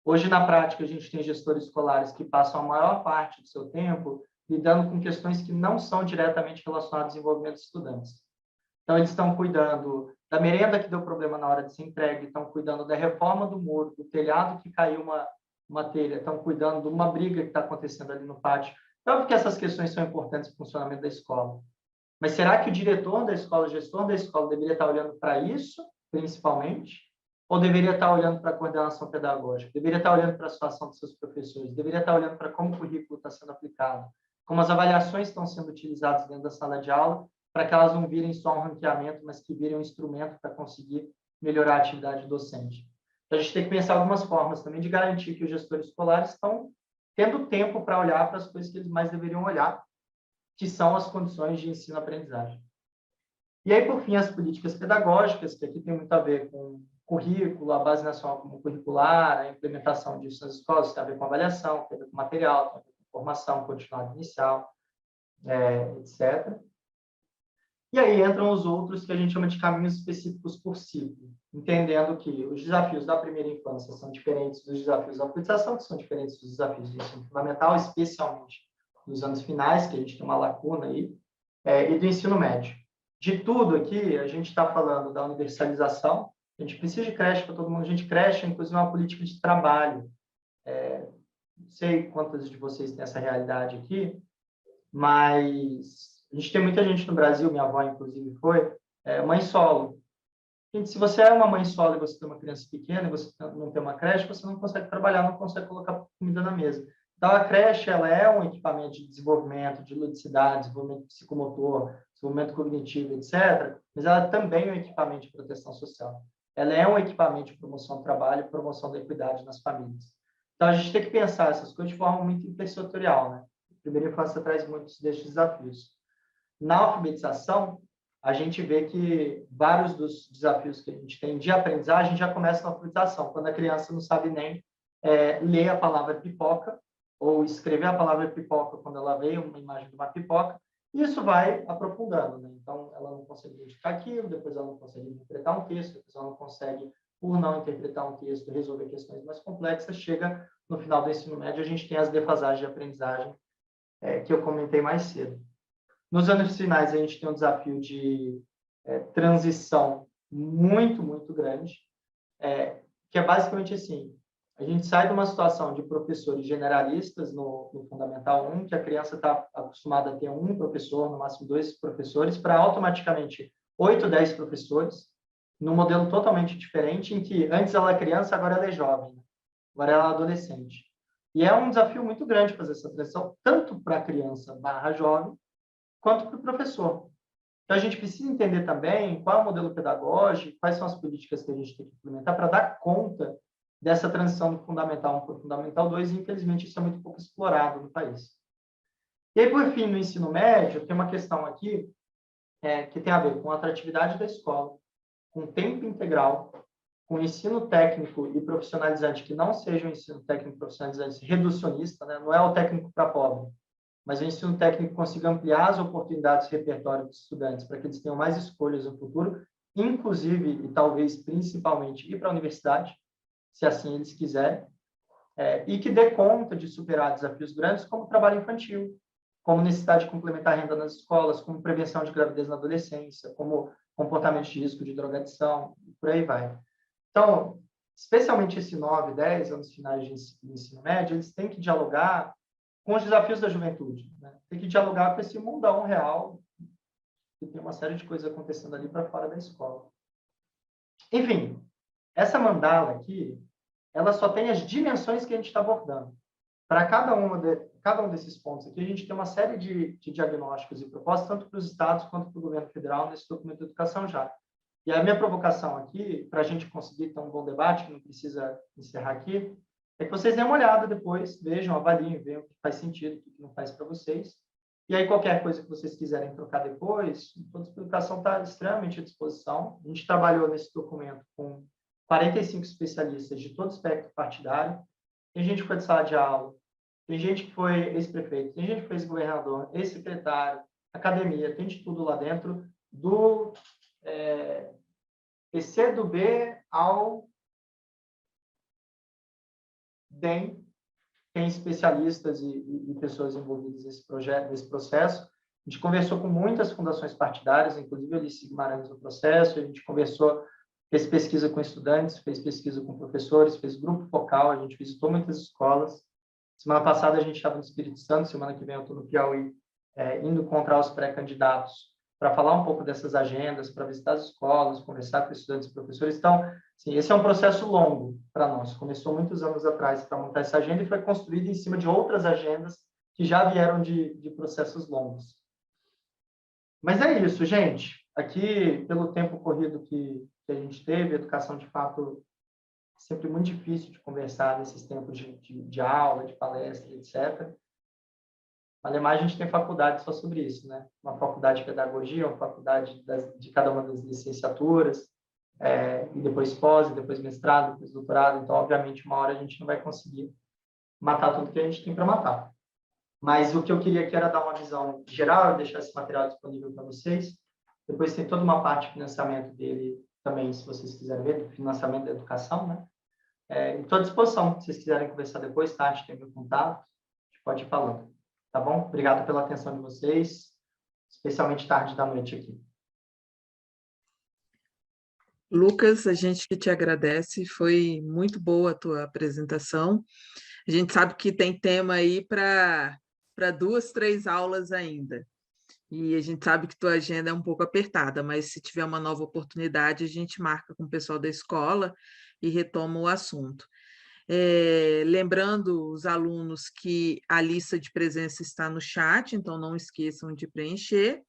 Hoje, na prática, a gente tem gestores escolares que passam a maior parte do seu tempo lidando com questões que não são diretamente relacionadas ao desenvolvimento dos estudantes. Então, eles estão cuidando da merenda que deu problema na hora de ser entregue, estão cuidando da reforma do muro, do telhado que caiu uma telha, estão cuidando de uma briga que está acontecendo ali no pátio. Então, porque essas questões são importantes para o funcionamento da escola. Mas será que o diretor da escola, o gestor da escola, deveria estar olhando para isso, principalmente? Ou deveria estar olhando para a coordenação pedagógica? Deveria estar olhando para a situação dos seus professores? Deveria estar olhando para como o currículo está sendo aplicado? Como as avaliações estão sendo utilizadas dentro da sala de aula, para que elas não virem só um ranqueamento, mas que virem um instrumento para conseguir melhorar a atividade docente? Então, a gente tem que pensar algumas formas também de garantir que os gestores escolares estão tendo tempo para olhar para as coisas que eles mais deveriam olhar, que são as condições de ensino-aprendizagem. E aí, por fim, as políticas pedagógicas, que aqui tem muito a ver com currículo, a base nacional comum curricular, a implementação disso nas escolas, tem a ver com avaliação, tem a ver com material, tem a ver com formação continuada inicial, etc. E aí entram os outros que a gente chama de caminhos específicos por ciclo, entendendo que os desafios da primeira infância são diferentes dos desafios da alfabetização, que são diferentes dos desafios do ensino fundamental, especialmente nos anos finais, que a gente tem uma lacuna aí, e do ensino médio. De tudo aqui, a gente está falando da universalização, a gente precisa de creche para todo mundo, a gente creche, inclusive, uma política de trabalho. Não sei quantas de vocês têm essa realidade aqui, mas a gente tem muita gente no Brasil, minha avó, inclusive, foi mãe solo. Gente, se você é uma mãe solo e você tem uma criança pequena e você não tem uma creche, você não consegue trabalhar, não consegue colocar comida na mesa. Então, a creche ela é um equipamento de desenvolvimento, de ludicidade, desenvolvimento psicomotor, desenvolvimento cognitivo, etc., mas ela também é um equipamento de proteção social. Ela é um equipamento de promoção do trabalho e promoção da equidade nas famílias. Então, a gente tem que pensar essas coisas de forma muito intersetorial, né? A primeira infância traz muitos destes desafios. Na alfabetização, a gente vê que vários dos desafios que a gente tem de aprendizagem já começam na alfabetização, quando a criança não sabe nem ler a palavra pipoca, ou escrever a palavra pipoca quando ela vê uma imagem de uma pipoca, e isso vai aprofundando, né? Então, ela não consegue identificar aquilo, depois ela não consegue interpretar um texto, depois ela não consegue, por não interpretar um texto, resolver questões mais complexas, chega no final do ensino médio, a gente tem as defasagens de aprendizagem que eu comentei mais cedo. Nos anos finais, a gente tem um desafio de transição muito, muito grande, que é basicamente assim, A gente sai de uma situação de professores generalistas no Fundamental 1, que a criança está acostumada a ter um professor, no máximo 2 professores, para automaticamente 8, 10 professores, num modelo totalmente diferente, em que antes ela é criança, agora ela é jovem, agora ela é adolescente. E é um desafio muito grande fazer essa transição, tanto para a criança / jovem, quanto para o professor. Então, a gente precisa entender também qual é o modelo pedagógico, quais são as políticas que a gente tem que implementar para dar conta dessa transição do Fundamental 1 para o Fundamental 2, e, infelizmente, isso é muito pouco explorado no país. E aí, por fim, no ensino médio, tem uma questão aqui que tem a ver com a atratividade da escola, com tempo integral, com ensino técnico e profissionalizante, que não seja um ensino técnico profissionalizante reducionista, né? Não é o técnico para pobre, mas o ensino técnico consiga ampliar as oportunidades de repertório dos estudantes para que eles tenham mais escolhas no futuro, inclusive e talvez principalmente ir para a universidade, se assim eles quiserem, e que dê conta de superar desafios grandes como trabalho infantil, como necessidade de complementar a renda nas escolas, como prevenção de gravidez na adolescência, como comportamento de risco de drogadição, e por aí vai. Então, especialmente esse 9, 10 anos finais de ensino médio, eles têm que dialogar com os desafios da juventude, né? Tem que dialogar com esse mundão real, que tem uma série de coisas acontecendo ali para fora da escola. Enfim, essa mandala aqui, ela só tem as dimensões que a gente está abordando. Para cada um desses pontos aqui, a gente tem uma série de diagnósticos e propostas, tanto para os estados quanto para o governo federal, nesse documento de educação já. E a minha provocação aqui, para a gente conseguir ter um bom debate, que não precisa encerrar aqui, é que vocês deem uma olhada depois, vejam, avaliem, vejam o que faz sentido, o que não faz para vocês. E aí, qualquer coisa que vocês quiserem trocar depois, toda a explicação está extremamente à disposição. A gente trabalhou nesse documento com 45 especialistas de todo o espectro partidário. Tem gente que foi de sala de aula, tem gente que foi ex-prefeito, tem gente que foi ex-governador, ex-secretário, academia, tem de tudo lá dentro, do PC do B ao DEM, tem especialistas e pessoas envolvidas nesse projeto, nesse processo. A gente conversou com muitas fundações partidárias, inclusive a Alice Guimarães no processo, a gente conversou, fez pesquisa com estudantes, fez pesquisa com professores, fez grupo focal, a gente visitou muitas escolas. Semana passada a gente estava no Espírito Santo, semana que vem eu estou no Piauí, indo encontrar os pré-candidatos para falar um pouco dessas agendas, para visitar as escolas, conversar com estudantes e professores. Então, sim, esse é um processo longo para nós. Começou muitos anos atrás para montar essa agenda e foi construído em cima de outras agendas que já vieram de processos longos. Mas é isso, gente. Aqui, pelo tempo corrido que a gente teve, a educação, de fato, é sempre muito difícil de conversar nesses tempos de aula, de palestra, etc. Alemã, a gente tem faculdade só sobre isso, né? Uma faculdade de pedagogia, uma faculdade de cada uma das licenciaturas, e depois pós, e depois mestrado, depois doutorado. Então, obviamente, uma hora a gente não vai conseguir matar tudo que a gente tem para matar. Mas o que eu queria aqui era dar uma visão geral, deixar esse material disponível para vocês. Depois tem toda uma parte de financiamento dele também, se vocês quiserem ver, do financiamento da educação, né? Estou à disposição, se vocês quiserem conversar depois, tá? A gente tem meu contato, a gente pode ir falando. Tá bom? Obrigado pela atenção de vocês, especialmente tarde da noite aqui. Lucas, a gente que te agradece, foi muito boa a tua apresentação. A gente sabe que tem tema aí para 2, 3 aulas ainda. E a gente sabe que tua agenda é um pouco apertada, mas se tiver uma nova oportunidade, a gente marca com o pessoal da escola e retoma o assunto. Lembrando os alunos que a lista de presença está no chat, então não esqueçam de preencher.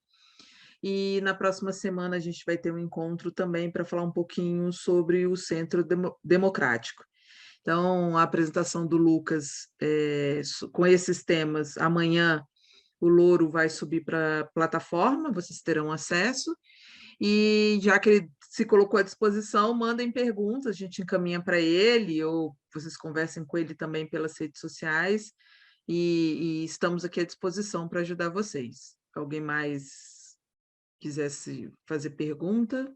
E na próxima semana a gente vai ter um encontro também para falar um pouquinho sobre o Centro Democrático. Então, a apresentação do Lucas com esses temas, amanhã o Louro vai subir para a plataforma, vocês terão acesso. E já que ele se colocou à disposição, mandem perguntas, a gente encaminha para ele, ou vocês conversem com ele também pelas redes sociais, e estamos aqui à disposição para ajudar vocês. Alguém mais quisesse fazer pergunta?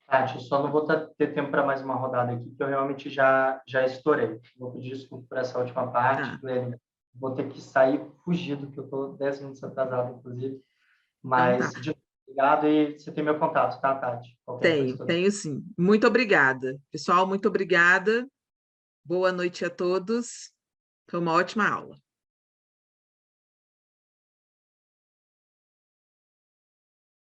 Tati, eu só não vou ter tempo para mais uma rodada aqui, porque eu realmente já estourei. Vou pedir desculpa por essa última parte, Glenn. Vou ter que sair fugido, que eu estou 10 minutos atrasado, inclusive. Mas, Obrigado, e você tem meu contato, tá, Tati? Qualquer coisa que eu- Tenho sim. Muito obrigada. Pessoal, muito obrigada. Boa noite a todos. Foi uma ótima aula.